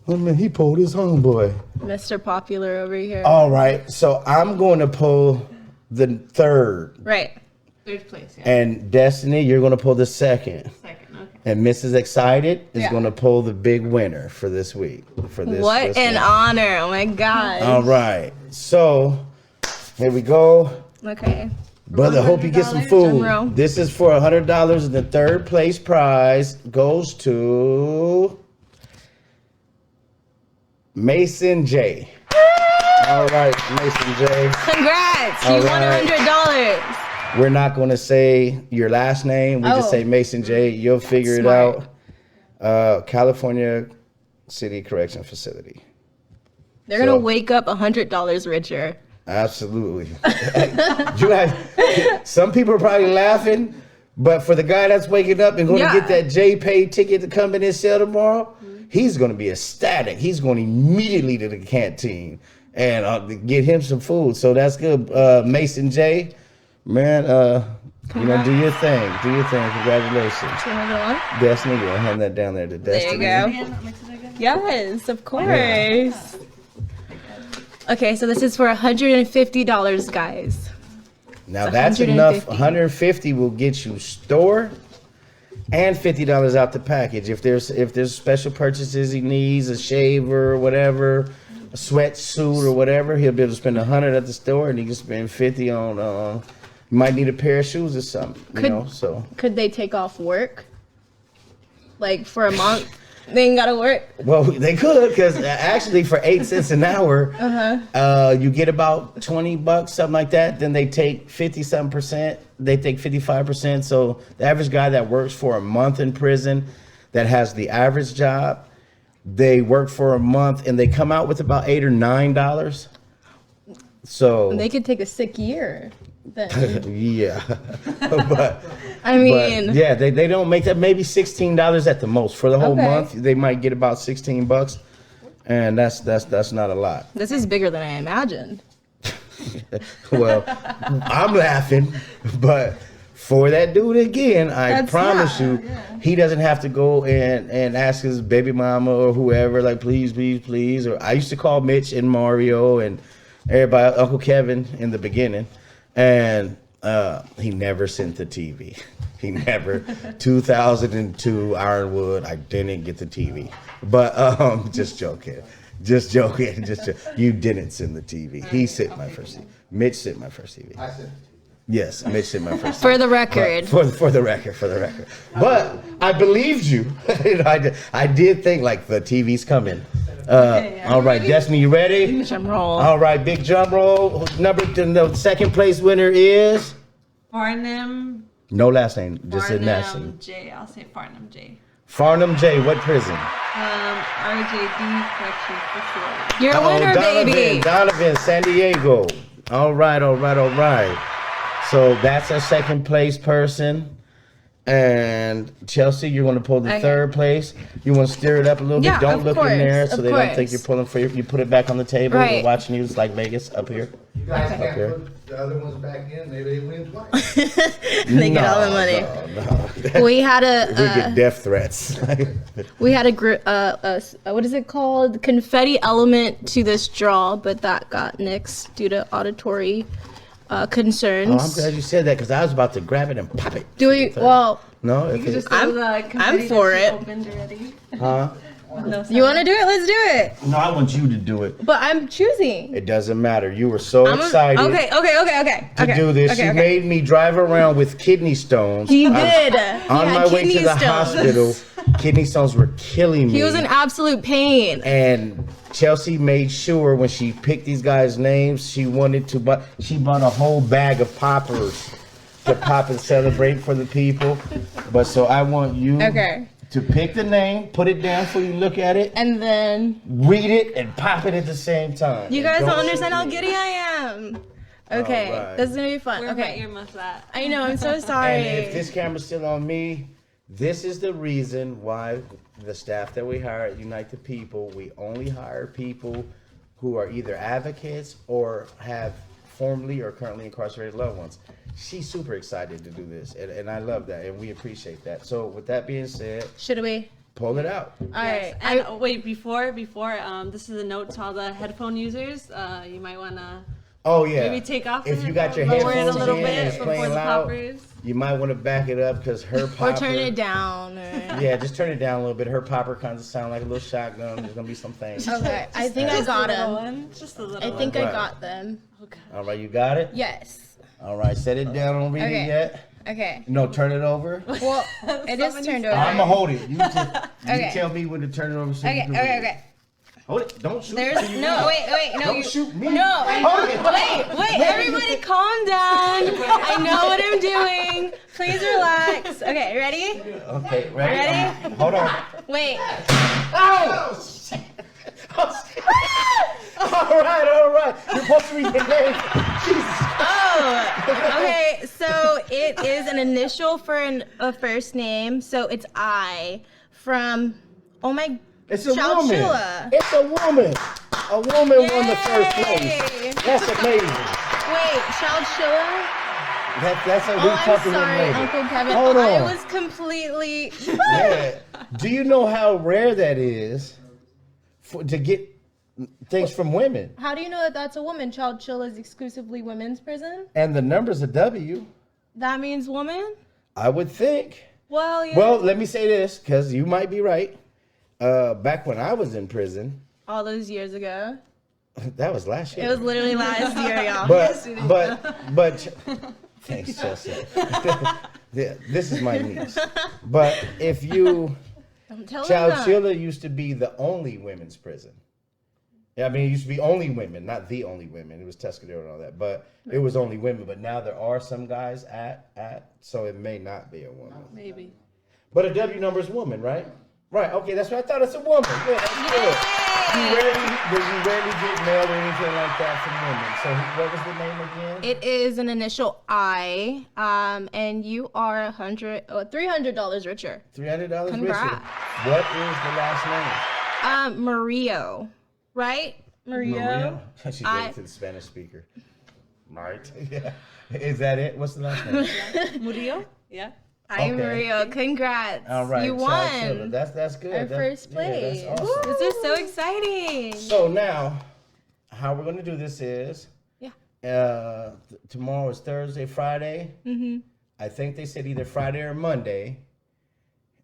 Speaker 2: I mean, he pulled his homeboy.
Speaker 1: Mr. Popular over here.
Speaker 2: All right, so I'm going to pull the third.
Speaker 1: Right.
Speaker 3: Third place, yeah.
Speaker 2: And Destiny, you're going to pull the second.
Speaker 3: Second, okay.
Speaker 2: And Mrs. Excited is
Speaker 1: Yeah.
Speaker 2: going to pull the big winner for this week. For this.
Speaker 1: What
Speaker 2: this
Speaker 1: an
Speaker 2: week.
Speaker 1: honor. Oh my God.
Speaker 2: All right, so here we go.
Speaker 1: Okay.
Speaker 2: Brother, hope you get some
Speaker 1: Drum
Speaker 2: food.
Speaker 1: roll.
Speaker 2: This is for $100, and the third place prize goes to Mason J. All right, Mason J.
Speaker 1: Congrats. You
Speaker 2: All
Speaker 1: won
Speaker 2: right.
Speaker 1: $100.
Speaker 2: We're not going to say your last name. We just
Speaker 1: Oh.
Speaker 2: say Mason J. You'll figure
Speaker 1: Smart.
Speaker 2: it out. California City Correction Facility.
Speaker 1: They're going to
Speaker 2: So-
Speaker 1: wake up $100 richer.
Speaker 2: Absolutely. You have, some people are probably laughing, but for the guy that's waking up and going
Speaker 1: Yeah.
Speaker 2: to get that J-Pay ticket to come in and sell tomorrow, he's going to be ecstatic. He's going immediately to the canteen and get him some food. So that's good. Mason J, man, you know, do your thing. Do your thing. Congratulations.
Speaker 1: Another one?
Speaker 2: Destiny, you'll hand that down there to Destiny.
Speaker 1: There you go.
Speaker 3: Again, mix it again.
Speaker 1: Yes, of course. Okay, so this is for $150, guys.
Speaker 2: Now
Speaker 1: It's
Speaker 2: that's enough.
Speaker 1: 150.
Speaker 2: 150 will get you store and $50 out the package. If there's special purchases he needs, a shaver or whatever, a sweatsuit or whatever, he'll be able to spend 100 at the store, and he can spend 50 on. You might need a pair of shoes or something. You
Speaker 1: Could-
Speaker 2: know, so
Speaker 1: Could they take off work? Like for a month? They ain't got to work?
Speaker 2: well they could, because actually for 8 cents an hour, you get about $20, something like that. Then they take 50-something%. They take 55%. So the average guy that works for a month in prison, that has the average job, they work for a month and they come out with about $8 or $9. So
Speaker 1: They could take a sick year. Then.
Speaker 2: yeah, but.
Speaker 1: I mean,
Speaker 2: But yeah, they don't make that. Maybe $16 at the most for the whole
Speaker 1: Okay.
Speaker 2: month. They might get about $16, and that's not a lot.
Speaker 1: this is bigger than I imagined.
Speaker 2: Well, I'm laughing, but for that dude again, I
Speaker 1: That's
Speaker 2: promise
Speaker 1: not-
Speaker 2: you, he doesn't have to go and ask his baby mama or whoever, like, please, please, please. Or I used to call Mitch and Mario and everybody, Uncle Kevin in the beginning, and he never sent the TV. He never. 2002 Ironwood, I didn't get the TV. But just joking. Just joking. You didn't send the TV. He sent my first TV. Mitch sent my first TV.
Speaker 5: I said,
Speaker 2: Yes, Mitch sent my first TV.
Speaker 1: For the record.
Speaker 2: For the record. But I believed you. I did think like the TV's coming. All right, Destiny, you ready?
Speaker 1: Drum roll.
Speaker 2: All right, big drum roll. The second place winner is
Speaker 3: Farnham.
Speaker 2: no last name, just a last
Speaker 3: Farnham
Speaker 2: name.
Speaker 3: J. I'll say Farnham J.
Speaker 2: Farnham J. What prison?
Speaker 3: RJD Correction Facility.
Speaker 1: You're a winner, baby.
Speaker 2: Donovan, San Diego. All right. So that's a second place person. And Chelsea, you're going to pull the
Speaker 1: Okay.
Speaker 2: third place. You want to stir it up a little
Speaker 1: Yeah,
Speaker 2: bit. Don't
Speaker 1: of
Speaker 2: look
Speaker 1: course,
Speaker 2: in there so
Speaker 1: of
Speaker 2: they don't think
Speaker 1: course.
Speaker 2: you're pulling for you. You put it back on the table.
Speaker 1: Right.
Speaker 2: We're watching you. It's like Vegas up here.
Speaker 5: you guys
Speaker 1: Okay.
Speaker 5: can't
Speaker 2: Okay.
Speaker 5: put the other ones back in, maybe they win twice.
Speaker 1: They get all the money.
Speaker 2: No.
Speaker 1: We had
Speaker 2: We get
Speaker 1: a
Speaker 2: death threats.
Speaker 1: what is it called? Confetti element to this draw, but that got nixed due to auditory concerns.
Speaker 2: Oh, I'm glad you said that because I was about to grab it and pop it.
Speaker 1: Do we? Well,
Speaker 2: No,
Speaker 3: You
Speaker 2: if
Speaker 3: can
Speaker 2: it,
Speaker 3: just
Speaker 1: I'm-
Speaker 3: throw the confetti
Speaker 1: for
Speaker 3: that you
Speaker 1: it.
Speaker 3: Opened already.
Speaker 2: huh?
Speaker 3: No,
Speaker 1: you want to do it? Let's do it.
Speaker 2: No, I want you to do it.
Speaker 1: But I'm choosing.
Speaker 2: It doesn't matter. You were so excited
Speaker 1: Okay.
Speaker 2: to do this.
Speaker 1: Okay,
Speaker 2: She
Speaker 1: okay.
Speaker 2: made me drive around with kidney stones.
Speaker 1: He
Speaker 2: I was
Speaker 1: did.
Speaker 2: On
Speaker 1: He
Speaker 2: my
Speaker 1: had
Speaker 2: way to
Speaker 1: kidney
Speaker 2: the
Speaker 1: stones.
Speaker 2: hospital, kidney stones were killing me.
Speaker 1: He was in absolute pain.
Speaker 2: And Chelsea made sure when she picked these guys' names, she wanted to buy. She bought a whole bag of poppers to pop and celebrate for the people. But so I want you
Speaker 1: Okay.
Speaker 2: to pick the name, put it down for you, look at it,
Speaker 1: And then
Speaker 2: read it, and pop it at the same time.
Speaker 1: you
Speaker 2: And
Speaker 1: guys don't
Speaker 2: shoot
Speaker 1: understand how
Speaker 2: me.
Speaker 1: giddy I am. Okay,
Speaker 2: Alright.
Speaker 1: this is gonna be fun.
Speaker 3: Where my
Speaker 1: Okay,
Speaker 3: earmuffs at?
Speaker 1: I know. I'm so sorry.
Speaker 2: And if this camera's still on me, This is the reason why the staff that we hire at Unite the People, we only hire people who are either advocates or have formerly or currently incarcerated loved ones. She's super excited to do this, and I love that, and we appreciate that. So with that being said,
Speaker 1: Should we?
Speaker 2: pull it out.
Speaker 1: All right.
Speaker 3: And wait, before, this is a note to all the headphone users. You might want to
Speaker 2: Oh yeah.
Speaker 3: maybe take off.
Speaker 2: If
Speaker 3: the
Speaker 2: you got your
Speaker 3: headphones, lower it a
Speaker 2: headphones
Speaker 3: little
Speaker 2: in and
Speaker 3: bit
Speaker 2: it's
Speaker 3: before
Speaker 2: playing
Speaker 3: the
Speaker 2: loud,
Speaker 3: poppers.
Speaker 2: you might want to back it up because her popper.
Speaker 1: Or turn it down. Or...
Speaker 2: Yeah, just turn it down a little bit. Her popper kind of sound like a little shotgun. There's gonna be some things.
Speaker 1: Okay, I think I got
Speaker 3: Little
Speaker 1: them.
Speaker 3: one, just a little
Speaker 1: I think
Speaker 2: Right.
Speaker 1: I got them.
Speaker 3: Okay.
Speaker 2: All right, you got it.
Speaker 1: Yes.
Speaker 2: All right, set it down. Don't read
Speaker 1: Okay.
Speaker 2: it yet.
Speaker 1: Okay.
Speaker 2: No, turn it over.
Speaker 1: Well, it is turned over.
Speaker 2: I'm gonna hold it. You
Speaker 1: Okay.
Speaker 2: tell me when to turn it over. So you
Speaker 1: Okay,
Speaker 2: can
Speaker 1: okay,
Speaker 2: read it.
Speaker 1: okay.
Speaker 2: Hold it. Don't shoot.
Speaker 1: There's
Speaker 2: me.
Speaker 1: no wait, no.
Speaker 2: Don't
Speaker 1: You,
Speaker 2: shoot me.
Speaker 1: No.
Speaker 2: Hold it.
Speaker 1: Wait, everybody calm down. I know what I'm doing. Please relax. Okay, ready?
Speaker 2: Okay, ready?
Speaker 1: Ready?
Speaker 2: Hold on.
Speaker 1: Wait.
Speaker 2: Oh! Shit. All right. You're supposed to read the name. Jesus.
Speaker 1: Oh, okay. So it is an initial for a first name. So it's I from. Oh my.
Speaker 2: It's a
Speaker 1: Child
Speaker 2: woman.
Speaker 1: Shula.
Speaker 2: It's a woman. A woman won the first
Speaker 1: Yay.
Speaker 2: place. That's amazing.
Speaker 1: Wait, Child Shilla?
Speaker 2: That's a
Speaker 1: Oh,
Speaker 2: we
Speaker 1: I'm
Speaker 2: talking
Speaker 1: sorry,
Speaker 2: later.
Speaker 1: Uncle Kevin.
Speaker 2: Hold
Speaker 1: I
Speaker 2: on.
Speaker 1: was completely.
Speaker 2: Yeah. Do you know how rare that is to get things from women?
Speaker 1: How do you know that that's a woman? Child Chill is exclusively women's prison.
Speaker 2: And the number's a W,
Speaker 1: That means woman.
Speaker 2: I would think.
Speaker 1: Well, yeah.
Speaker 2: Well, let me say this, because you might be right. Back when I was in prison,
Speaker 1: All those years ago.
Speaker 2: that was last year.
Speaker 1: It was literally last year, y'all.
Speaker 2: But thanks, Chelsea. Yeah, this is my niece. But if you,
Speaker 1: Don't tell
Speaker 2: Child
Speaker 1: them that.
Speaker 2: Sheila used to be the only women's prison. Yeah, I mean, it used to be only women, not the only women. It was Tuscadero and all that, but it was only women. But now there are some guys so it may not be a woman.
Speaker 3: Maybe.
Speaker 2: But a W number is woman, right? Right. Okay, that's what I thought. It's a woman. Yeah, that's good. You rarely get mail or anything like that from women. So what was the name again?
Speaker 1: It is an initial I, and you are $300 richer.
Speaker 2: $300 richer.
Speaker 1: Congrats.
Speaker 2: What is the last name?
Speaker 1: Mario, right? Mario.
Speaker 2: She gave it to the Spanish speaker. Right. Yeah. Is that it? What's the last name?
Speaker 3: Murillo? Yeah.
Speaker 1: I'm
Speaker 2: Okay.
Speaker 1: Mario. Congrats.
Speaker 2: All right.
Speaker 1: You
Speaker 2: Child Sheila.
Speaker 1: won.
Speaker 2: That's good.
Speaker 1: Our first place.
Speaker 2: Yeah, that's awesome.
Speaker 1: This is so exciting.
Speaker 2: So now, how we're gonna do this is,
Speaker 1: Yeah.
Speaker 2: tomorrow is Thursday, Friday.
Speaker 1: Mm-hmm.
Speaker 2: I think they said either Friday or Monday.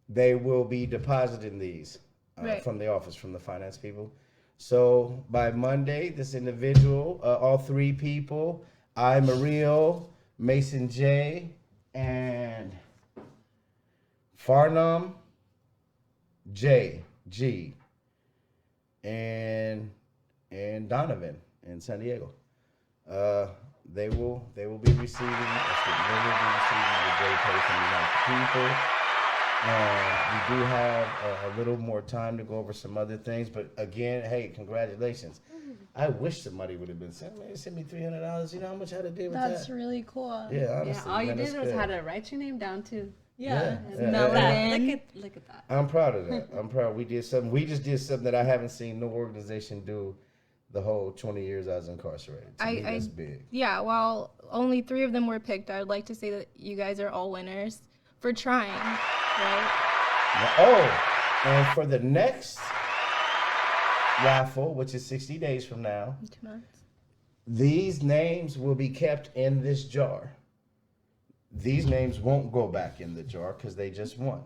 Speaker 2: They will be depositing these
Speaker 1: Right.
Speaker 2: from the office, from the finance people. So by Monday, this individual, all three people, I, Mario, Mason J, and Farnham J, G, and Donovan in San Diego. They will be receiving the great pay from the United people. We do have a little more time to go over some other things, but again, hey, congratulations. I wish somebody would have been saying, man, send me $300. You know how much I had to deal with
Speaker 1: That's
Speaker 2: that?
Speaker 1: really cool.
Speaker 2: Yeah, honestly.
Speaker 3: Yeah, all you
Speaker 2: man,
Speaker 3: did
Speaker 2: that's
Speaker 3: was
Speaker 2: good.
Speaker 3: how to write your name down too.
Speaker 1: Yeah.
Speaker 2: Yeah.
Speaker 1: Melanin.
Speaker 3: Look at that.
Speaker 2: I'm proud of that. I'm proud. We just did something that I haven't seen no organization do the whole 20 years I was incarcerated. To me, that's big.
Speaker 1: Yeah, while only 3 of them were picked, I would like to say that you guys are all winners for trying, right?
Speaker 2: And for the next raffle, which is 60 days from now,
Speaker 1: 2 months.
Speaker 2: these names will be kept in this jar. These names won't go back in the jar because they just won.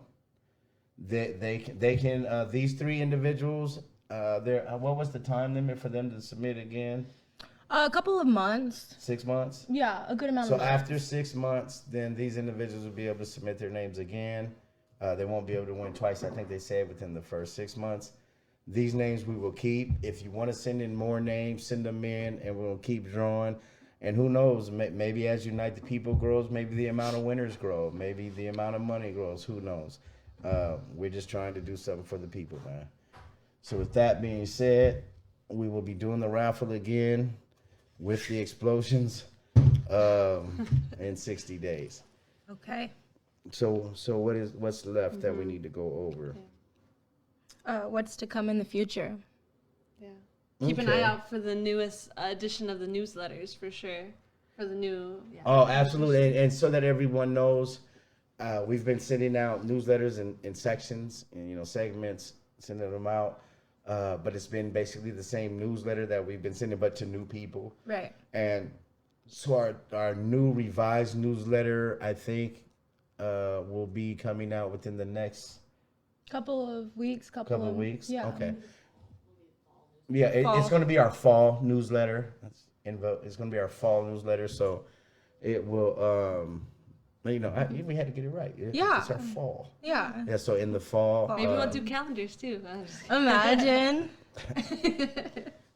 Speaker 2: They can these 3 individuals. What was the time limit for them to submit again?
Speaker 1: A couple of months.
Speaker 2: 6 months.
Speaker 1: Yeah, a good amount
Speaker 2: So
Speaker 1: of months.
Speaker 2: after 6 months, then these individuals will be able to submit their names again. They won't be able to win twice. I think they said within the first 6 months. These names we will keep. If you want to send in more names, send them in, and we'll keep drawing. And who knows? Maybe as Unite the People grows, maybe the amount of winners grow. Maybe the amount of money grows. Who knows? We're just trying to do something for the people, man. So with that being said, we will be doing the raffle again with the explosions in 60 days.
Speaker 1: Okay.
Speaker 2: So what's left that we need to go over?
Speaker 1: What's to come in the future?
Speaker 3: Yeah. Keep an
Speaker 2: Okay.
Speaker 3: eye out for the newest edition of the newsletters for sure. For the new. Yeah.
Speaker 2: Oh, absolutely, and so that everyone knows, we've been sending out newsletters in sections and segments, sending them out. But it's been basically the same newsletter that we've been sending, but to new people.
Speaker 1: Right.
Speaker 2: And so our new revised newsletter, I think, will be coming out within the next
Speaker 1: Couple of weeks.
Speaker 2: couple of weeks.
Speaker 1: Yeah.
Speaker 2: Okay. Yeah, it's
Speaker 1: Fall.
Speaker 2: going to be our fall newsletter. It's going to be our fall newsletter, so it will. We had to get it right.
Speaker 1: Yeah.
Speaker 2: It's our fall.
Speaker 1: Yeah.
Speaker 2: Yeah, so in the fall.
Speaker 3: Maybe we'll do calendars too. I'm just kidding.
Speaker 1: Imagine.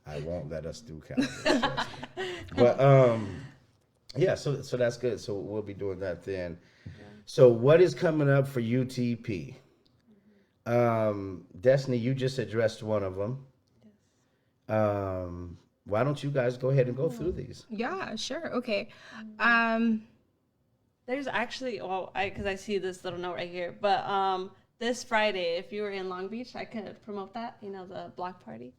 Speaker 2: I won't let us do calendars. trust me. But yeah, so that's good. So we'll be doing that then. So what is coming up for UTP? Destiny, you just addressed one of them. Why don't you guys go ahead and go through these?
Speaker 1: Yeah, sure. Okay.
Speaker 3: There's actually, because I see this little note right here, but this Friday, if you were in Long Beach, I could promote that. The block party.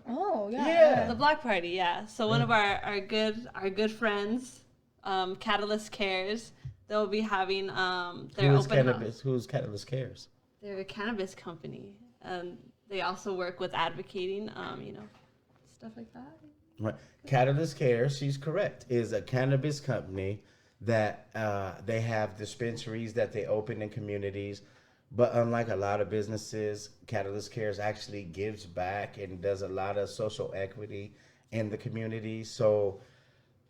Speaker 1: Oh, yeah.
Speaker 2: Yeah.
Speaker 3: The block party, yeah. So one of our good friends, Catalyst Cares, they'll be having their
Speaker 2: Who's
Speaker 3: open
Speaker 2: Cannabis?
Speaker 3: house.
Speaker 2: Who's Catalyst Cares?
Speaker 3: They're a cannabis company, and they also work with advocating, stuff like that.
Speaker 2: Right. Catalyst Cares, she's correct, is a cannabis company that they have dispensaries that they open in communities. But unlike a lot of businesses, Catalyst Cares actually gives back and does a lot of social equity in the community. So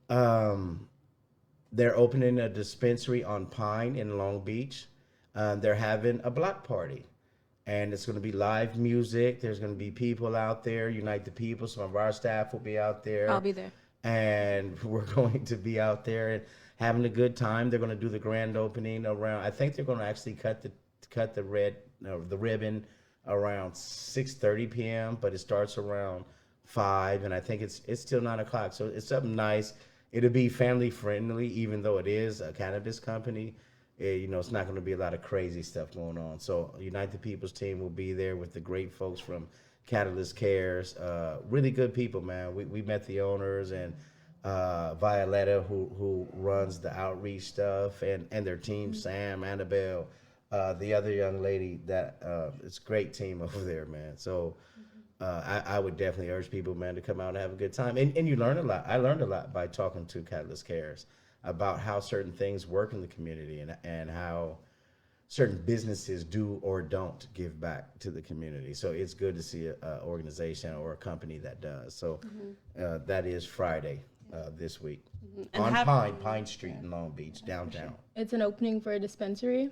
Speaker 2: they're opening a dispensary on Pine in Long Beach. They're having a block party. And it's going to be live music. There's going to be people out there, Unite the People. Some of our staff will be out there.
Speaker 1: I'll be there.
Speaker 2: And we're going to be out there and having a good time. They're going to do the grand opening around. I think they're going to actually cut the ribbon around 6:30 p.m. But it starts around 5, and I think it's still 9 o'clock. So it's something nice. It'll be family friendly, even though it is a cannabis company. It's not going to be a lot of crazy stuff going on. So Unite the People's team will be there with the great folks from Catalyst Cares. Really good people, man. We met the owners and Violetta, who runs the outreach stuff, and their team, Sam, Annabelle, the other young lady. It's a great team over there, man. So I would definitely urge people, man, to come out and have a good time. And you learn a lot. I learned a lot by talking to Catalyst Cares about how certain things work in the community and how certain businesses do or don't give back to the community. So it's good to see an organization or a company that does. So that is Friday this week on Pine Street in Long Beach, downtown.
Speaker 1: It's an opening for a dispensary.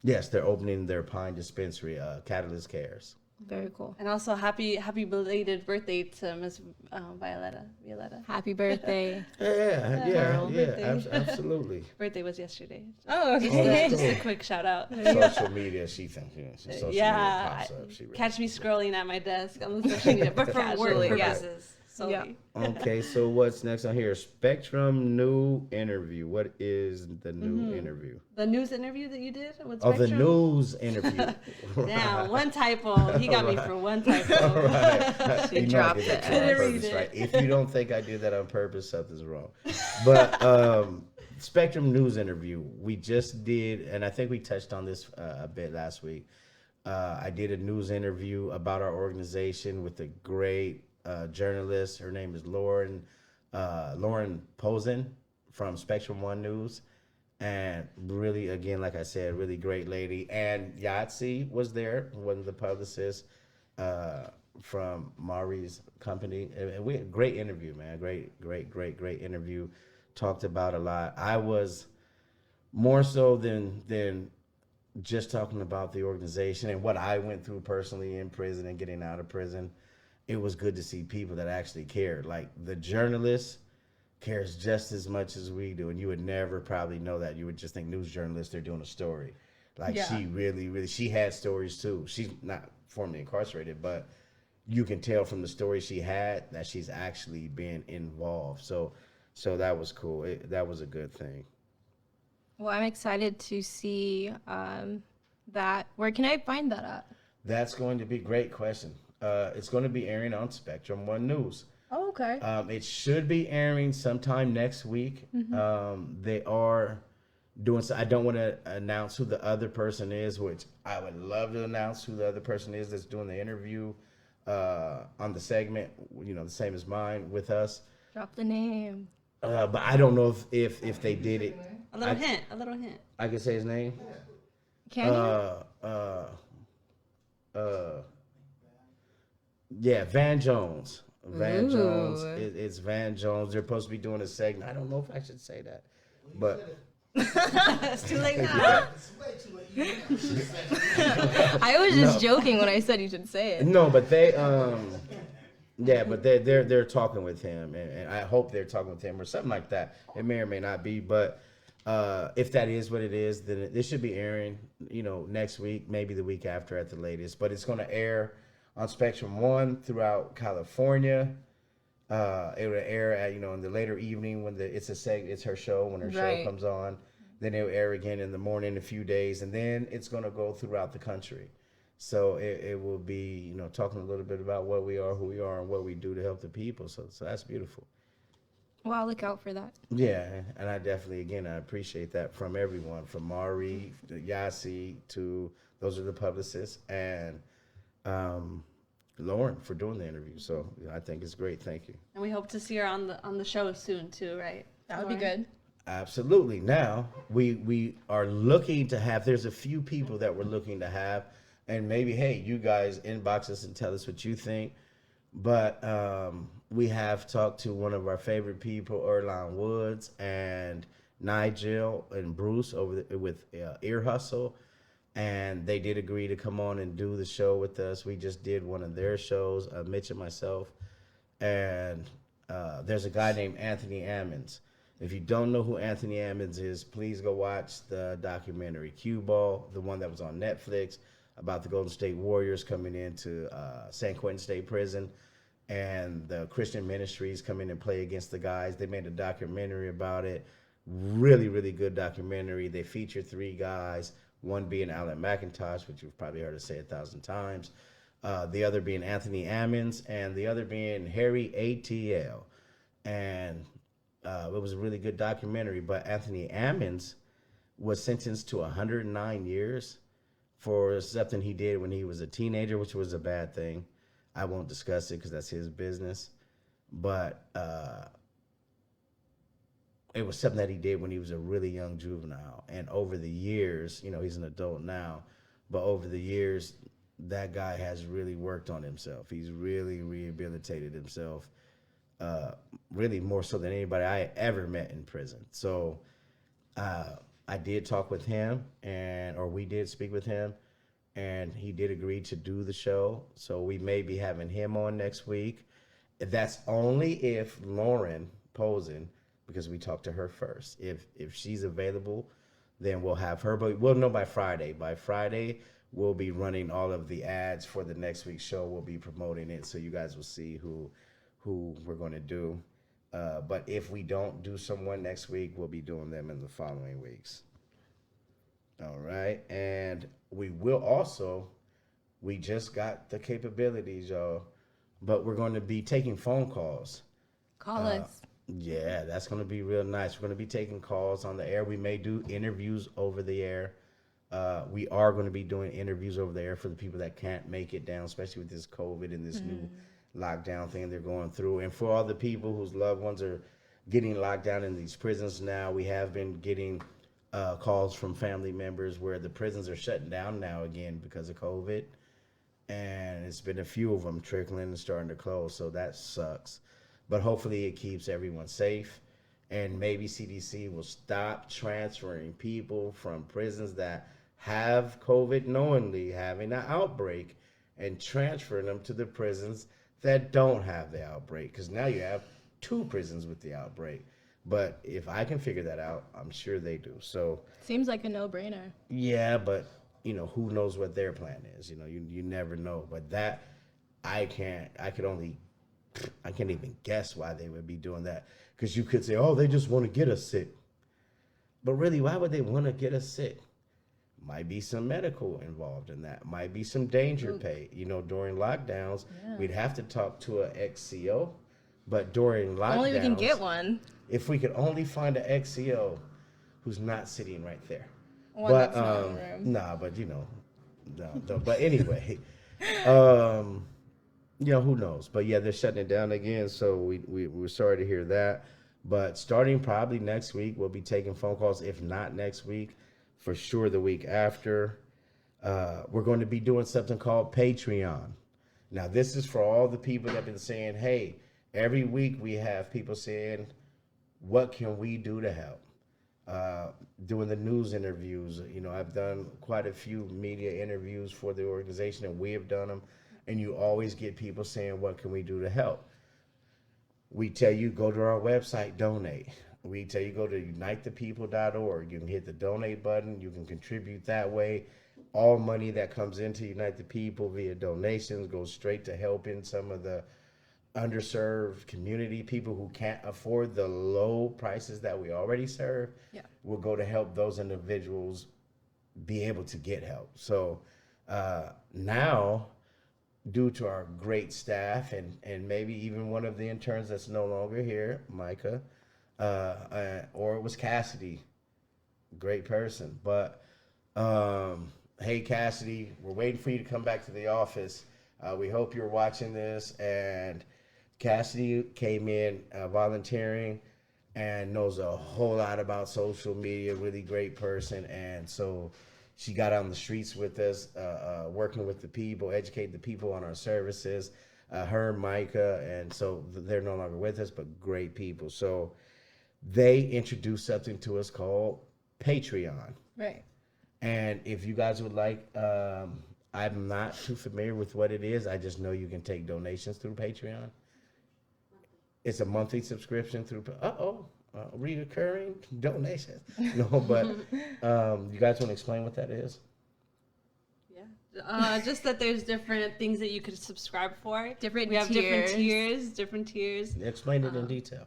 Speaker 2: Yes, they're opening their Pine dispensary, Catalyst Cares.
Speaker 1: Very cool.
Speaker 3: And also happy belated birthday to Miss Violetta.
Speaker 1: Happy birthday.
Speaker 2: Yeah, absolutely.
Speaker 3: Birthday was yesterday.
Speaker 1: Oh,
Speaker 3: Just
Speaker 1: okay.
Speaker 3: a quick shout out.
Speaker 2: Social media, she thinks. Social media
Speaker 3: Yeah,
Speaker 2: pops up. She really
Speaker 3: catch me scrolling at my desk on the social media, but for work
Speaker 1: Casually, yeah.
Speaker 3: purposes. solely.
Speaker 2: Okay, so what's next on here? Spectrum new interview. What is the new interview?
Speaker 3: The news interview that you did with
Speaker 2: Oh, the
Speaker 3: Spectrum?
Speaker 2: news interview.
Speaker 3: Damn, one typo. He got me for one typo.
Speaker 2: Right.
Speaker 1: She
Speaker 2: You know I
Speaker 1: dropped
Speaker 2: did that
Speaker 1: it.
Speaker 2: on
Speaker 3: Couldn't
Speaker 2: purpose,
Speaker 3: read it.
Speaker 2: right? If you don't think I did that on purpose, something's wrong. But Spectrum news interview, we just did, and I think we touched on this a bit last week. I did a news interview about our organization with a great journalist. Her name is Lauren Posen from Spectrum One News. And really, again, like I said, really great lady. And Yahtzee was there, one of the publicists from Mari's company. And we had a great interview, man. Great interview. Talked about a lot. I was more so than just talking about the organization and what I went through personally in prison and getting out of prison. It was good to see people that actually cared. Like the journalist cares just as much as we do, and you would never probably know that. You would just think news journalists, they're doing a story. Like she really, she had stories too. She's not formally incarcerated, but you can tell from the story she had that she's actually been involved. So that was cool. That was a good thing.
Speaker 1: Well, I'm excited to see that. Where can I find that at?
Speaker 2: That's going to be a great question. It's going to be airing on Spectrum One News.
Speaker 1: Oh, okay.
Speaker 2: It should be airing sometime next week. They are doing so. I don't want to announce who the other person is, which I would love to announce who the other person is that's doing the interview on the segment. You know, the same as mine with us.
Speaker 1: Drop the name.
Speaker 2: But I don't know if they did it.
Speaker 3: A little hint. A little hint.
Speaker 2: I can say his name.
Speaker 1: Can you?
Speaker 2: Yeah, Van Jones. Van
Speaker 1: Ooh.
Speaker 2: Jones. It's Van Jones. They're supposed to be doing a segment. I don't know if I should say that, but
Speaker 3: It's too late now.
Speaker 5: It's way too late. You never should have said it.
Speaker 1: I was just joking when I said you should say it.
Speaker 2: no, but they yeah, but they're talking with him, and I hope they're talking with him or something like that. It may or may not be, but if that is what it is, then this should be airing, you know, next week, maybe the week after at the latest. But it's going to air on Spectrum One throughout California. It will air at, you know, in the later evening when it's her show when her show
Speaker 1: Right.
Speaker 2: comes on. Then it'll air again in the morning in a few days, and then it's going to go throughout the country. So it will be, you know, talking a little bit about what we are, who we are, and what we do to help the people. So that's beautiful.
Speaker 1: Well, I'll look out for that.
Speaker 2: Yeah, and I definitely, again, I appreciate that from everyone, from Mari to Yasi to those are the publicists, and Lauren for doing the interview. So I think it's great. Thank you.
Speaker 3: And we hope to see her on the show soon too, right?
Speaker 1: That would be
Speaker 3: Lauren?
Speaker 1: good.
Speaker 2: Absolutely. Now we are looking to have. There's a few people that we're looking to have, and maybe hey, you guys inbox us and tell us what you think. But we have talked to one of our favorite people, Erline Woods, and Nigel and Bruce with Ear Hustle, and they did agree to come on and do the show with us. We just did one of their shows, Mitch and myself, and there's a guy named Anthony Ammons. If you don't know who Anthony Ammons is, please go watch the documentary Cue Ball, the one that was on Netflix about the Golden State Warriors coming into San Quentin State Prison, and the Christian ministries come in and play against the guys. They made a documentary about it. Really, really good documentary. They featured three guys, one being Alan McIntosh, which you've probably heard us say 1,000 times, the other being Anthony Ammons, and the other being Harry ATL. And it was a really good documentary, but Anthony Ammons was sentenced to 109 years for something he did when he was a teenager, which was a bad thing. I won't discuss it because that's his business. But it was something that he did when he was a really young juvenile. And over the years, you know, he's an adult now, but over the years, that guy has really worked on himself. He's really rehabilitated himself, really more so than anybody I ever met in prison. So I did talk with him, or we did speak with him, and he did agree to do the show. So we may be having him on next week. That's only if Lauren Posen, because we talked to her first. If she's available, then we'll have her. But we'll know by Friday. By Friday, we'll be running all of the ads for the next week's show. We'll be promoting it, so you guys will see who we're going to do. But if we don't do someone next week, we'll be doing them in the following weeks. All right. And we will also, we just got the capabilities, y'all, but we're going to be taking phone calls.
Speaker 1: Call us.
Speaker 2: Yeah, that's going to be real nice. We're going to be taking calls on the air. We may do interviews over the air. We are going to be doing interviews over the air for the people that can't make it down, especially with this COVID and this new lockdown thing they're going through. And for all the people whose loved ones are getting locked down in these prisons now, we have been getting calls from family members where the prisons are shutting down now again because of COVID. And it's been a few of them trickling and starting to close, so that sucks. But hopefully it keeps everyone safe, and maybe CDC will stop transferring people from prisons that have COVID knowingly having an outbreak and transferring them to the prisons that don't have the outbreak, because now you have two prisons with the outbreak. But if I can figure that out, I'm sure they do. So
Speaker 1: Seems like a no-brainer.
Speaker 2: yeah, but you know, who knows what their plan is? You know, you never know. But that I can't even guess why they would be doing that. Because you could say, oh, they just want to get us sick. But really, why would they want to get us sick? Might be some medical involved in that. Might be some danger pay. You know, during lockdowns, we'd have to talk to an XCO. But during lockdowns,
Speaker 1: Only we can get one.
Speaker 2: if we could only find an XCO who's not sitting right there.
Speaker 1: One
Speaker 2: But
Speaker 1: that's not in the room.
Speaker 2: nah, but you know, no. But anyway, you know, who knows? But yeah, they're shutting it down again, so we're sorry to hear that. But starting probably next week, we'll be taking phone calls. If not next week, for sure the week after. We're going to be doing something called Patreon. Now, this is for all the people that have been saying, hey, every week we have people saying, what can we do to help? Doing the news interviews. You know, I've done quite a few media interviews for the organization, and we have done them. And you always get people saying, what can we do to help? We tell you, go to our website, donate. We tell you, go to unitethepeople.org. You can hit the donate button. You can contribute that way. All money that comes into Unite the People via donations goes straight to helping some of the underserved community, people who can't afford the low prices that we already serve.
Speaker 1: Yeah.
Speaker 2: Will go to help those individuals be able to get help. So now, due to our great staff and maybe even one of the interns that's no longer here, Micah, or it was Cassidy, great person. But hey, Cassidy, we're waiting for you to come back to the office. We hope you're watching this. And Cassidy came in volunteering and knows a whole lot about social media, really great person. And so she got on the streets with us, working with the people, educating the people on our services, her, Micah, and so they're no longer with us, but great people. So they introduced something to us called Patreon.
Speaker 1: Right.
Speaker 2: And if you guys would like, I'm not too familiar with what it is. I just know you can take donations through Patreon. It's a monthly subscription through, reoccurring donations. No, but you guys want to explain what that is?
Speaker 3: Yeah. Just that there's different things that you could subscribe for.
Speaker 1: Different
Speaker 3: We have
Speaker 1: tiers.
Speaker 3: different tiers.
Speaker 2: Explain it in detail.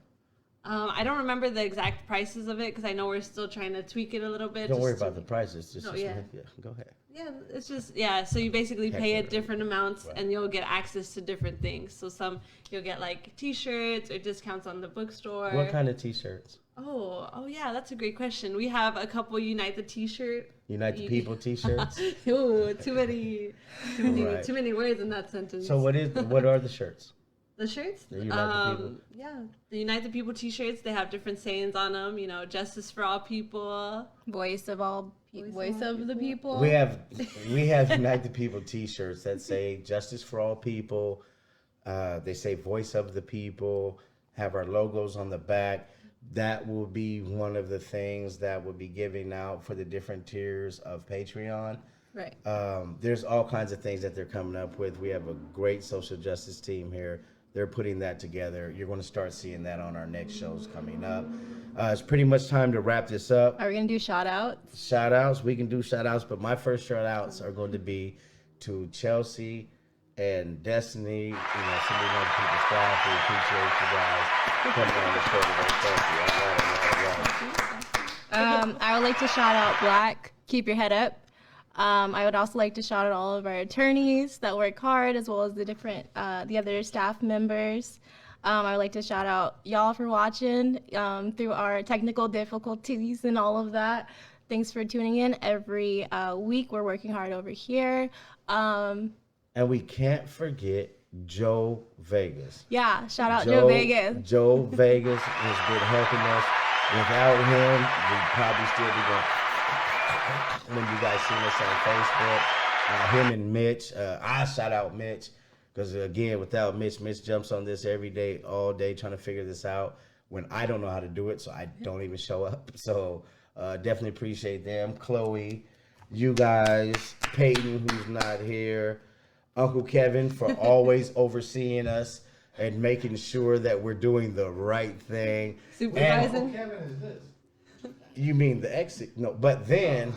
Speaker 3: I don't remember the exact prices of it because I know we're still trying to tweak it a little bit.
Speaker 2: Don't worry about the prices. Just,
Speaker 3: No,
Speaker 2: just
Speaker 3: yeah.
Speaker 2: go ahead.
Speaker 3: Yeah, it's just, yeah, so you basically pay at different amounts
Speaker 2: Right.
Speaker 3: and you'll get access to different things. So some, you'll get like t-shirts or discounts on the bookstore.
Speaker 2: What kind of t-shirts?
Speaker 3: Oh yeah, that's a great question. We have a couple Unite the t-shirt.
Speaker 2: Unite the People t-shirts?
Speaker 3: Ooh, too many
Speaker 2: Right.
Speaker 3: too many words in that sentence.
Speaker 2: So what are the shirts?
Speaker 3: The shirts?
Speaker 2: The Unite the People?
Speaker 3: Yeah, the Unite the People t-shirts, they have different sayings on them, you know, justice for all people.
Speaker 1: Voice of the people.
Speaker 2: We have Unite the People t-shirts that say justice for all people. They say voice of the people, have our logos on the back. That will be one of the things that we'll be giving out for the different tiers of Patreon.
Speaker 1: Right.
Speaker 2: There's all kinds of things that they're coming up with. We have a great social justice team here. They're putting that together. You're going to start seeing that on our next shows coming up. It's pretty much time to wrap this up.
Speaker 1: Are we gonna do shout outs?
Speaker 2: Shout outs, we can do shout outs, but my first shout outs are going to be to Chelsea and Destiny, you know, some of the people staff. We appreciate you guys coming on the show today. Thank you.
Speaker 1: I would like to shout out Black. Keep your head up. I would also like to shout out all of our attorneys that work hard, as well as the other staff members. I would like to shout out y'all for watching through our technical difficulties and all of that. Thanks for tuning in every week. We're working hard over here.
Speaker 2: And we can't forget Joe Vegas.
Speaker 1: Yeah, shout out Joe Vegas.
Speaker 2: Joe Vegas has been helping us. Without him, we'd probably still be going. When you guys see us on Facebook, him and Mitch, I shout out Mitch because again, without Mitch jumps on this every day, all day, trying to figure this out when I don't know how to do it, so I don't even show up. So definitely appreciate them. Chloe, you guys, Peyton, who's not here, Uncle Kevin for always overseeing us and making sure that we're doing the right thing.
Speaker 3: Supervising.
Speaker 5: Kevin is this.
Speaker 2: You mean the exit? No, but then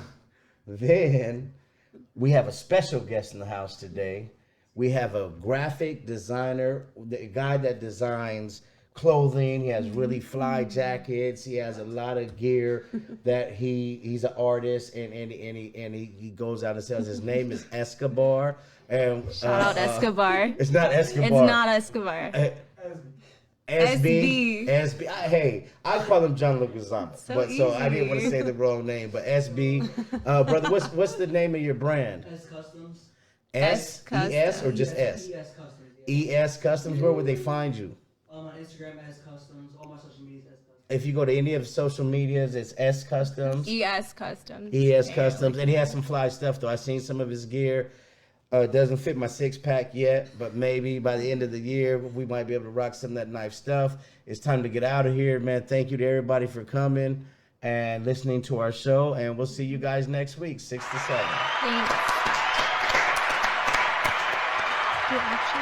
Speaker 2: we have a special guest in the house today. We have a graphic designer, the guy that designs clothing. He has really fly jackets. He has a lot of gear that he's an artist and he goes out and sells. His name is Escobar. And
Speaker 1: Shout out Escobar.
Speaker 2: It's not Escobar.
Speaker 1: It's not Escobar.
Speaker 2: SB. Hey, I call him John Lucasano, so I didn't want to
Speaker 1: easy.
Speaker 2: say the wrong name. But SB, brother, what's the name of your brand?
Speaker 5: S Customs.
Speaker 2: SES or just S?
Speaker 5: ES Customs.
Speaker 2: ES Customs. Where would they find you?
Speaker 5: On Instagram, S Customs. All my social media, S Customs.
Speaker 2: If you go to any of the social medias, it's S Customs.
Speaker 1: ES Customs.
Speaker 2: ES Customs, and he has some fly stuff though. I've seen some of his gear. Doesn't fit my 6-pack yet, but maybe by the end of the year we might be able to rock some of that knife stuff. It's time to get out of here, man. Thank you to everybody for coming and listening to our show, and we'll see you guys next week, 6 to 7.
Speaker 1: Thanks. You actually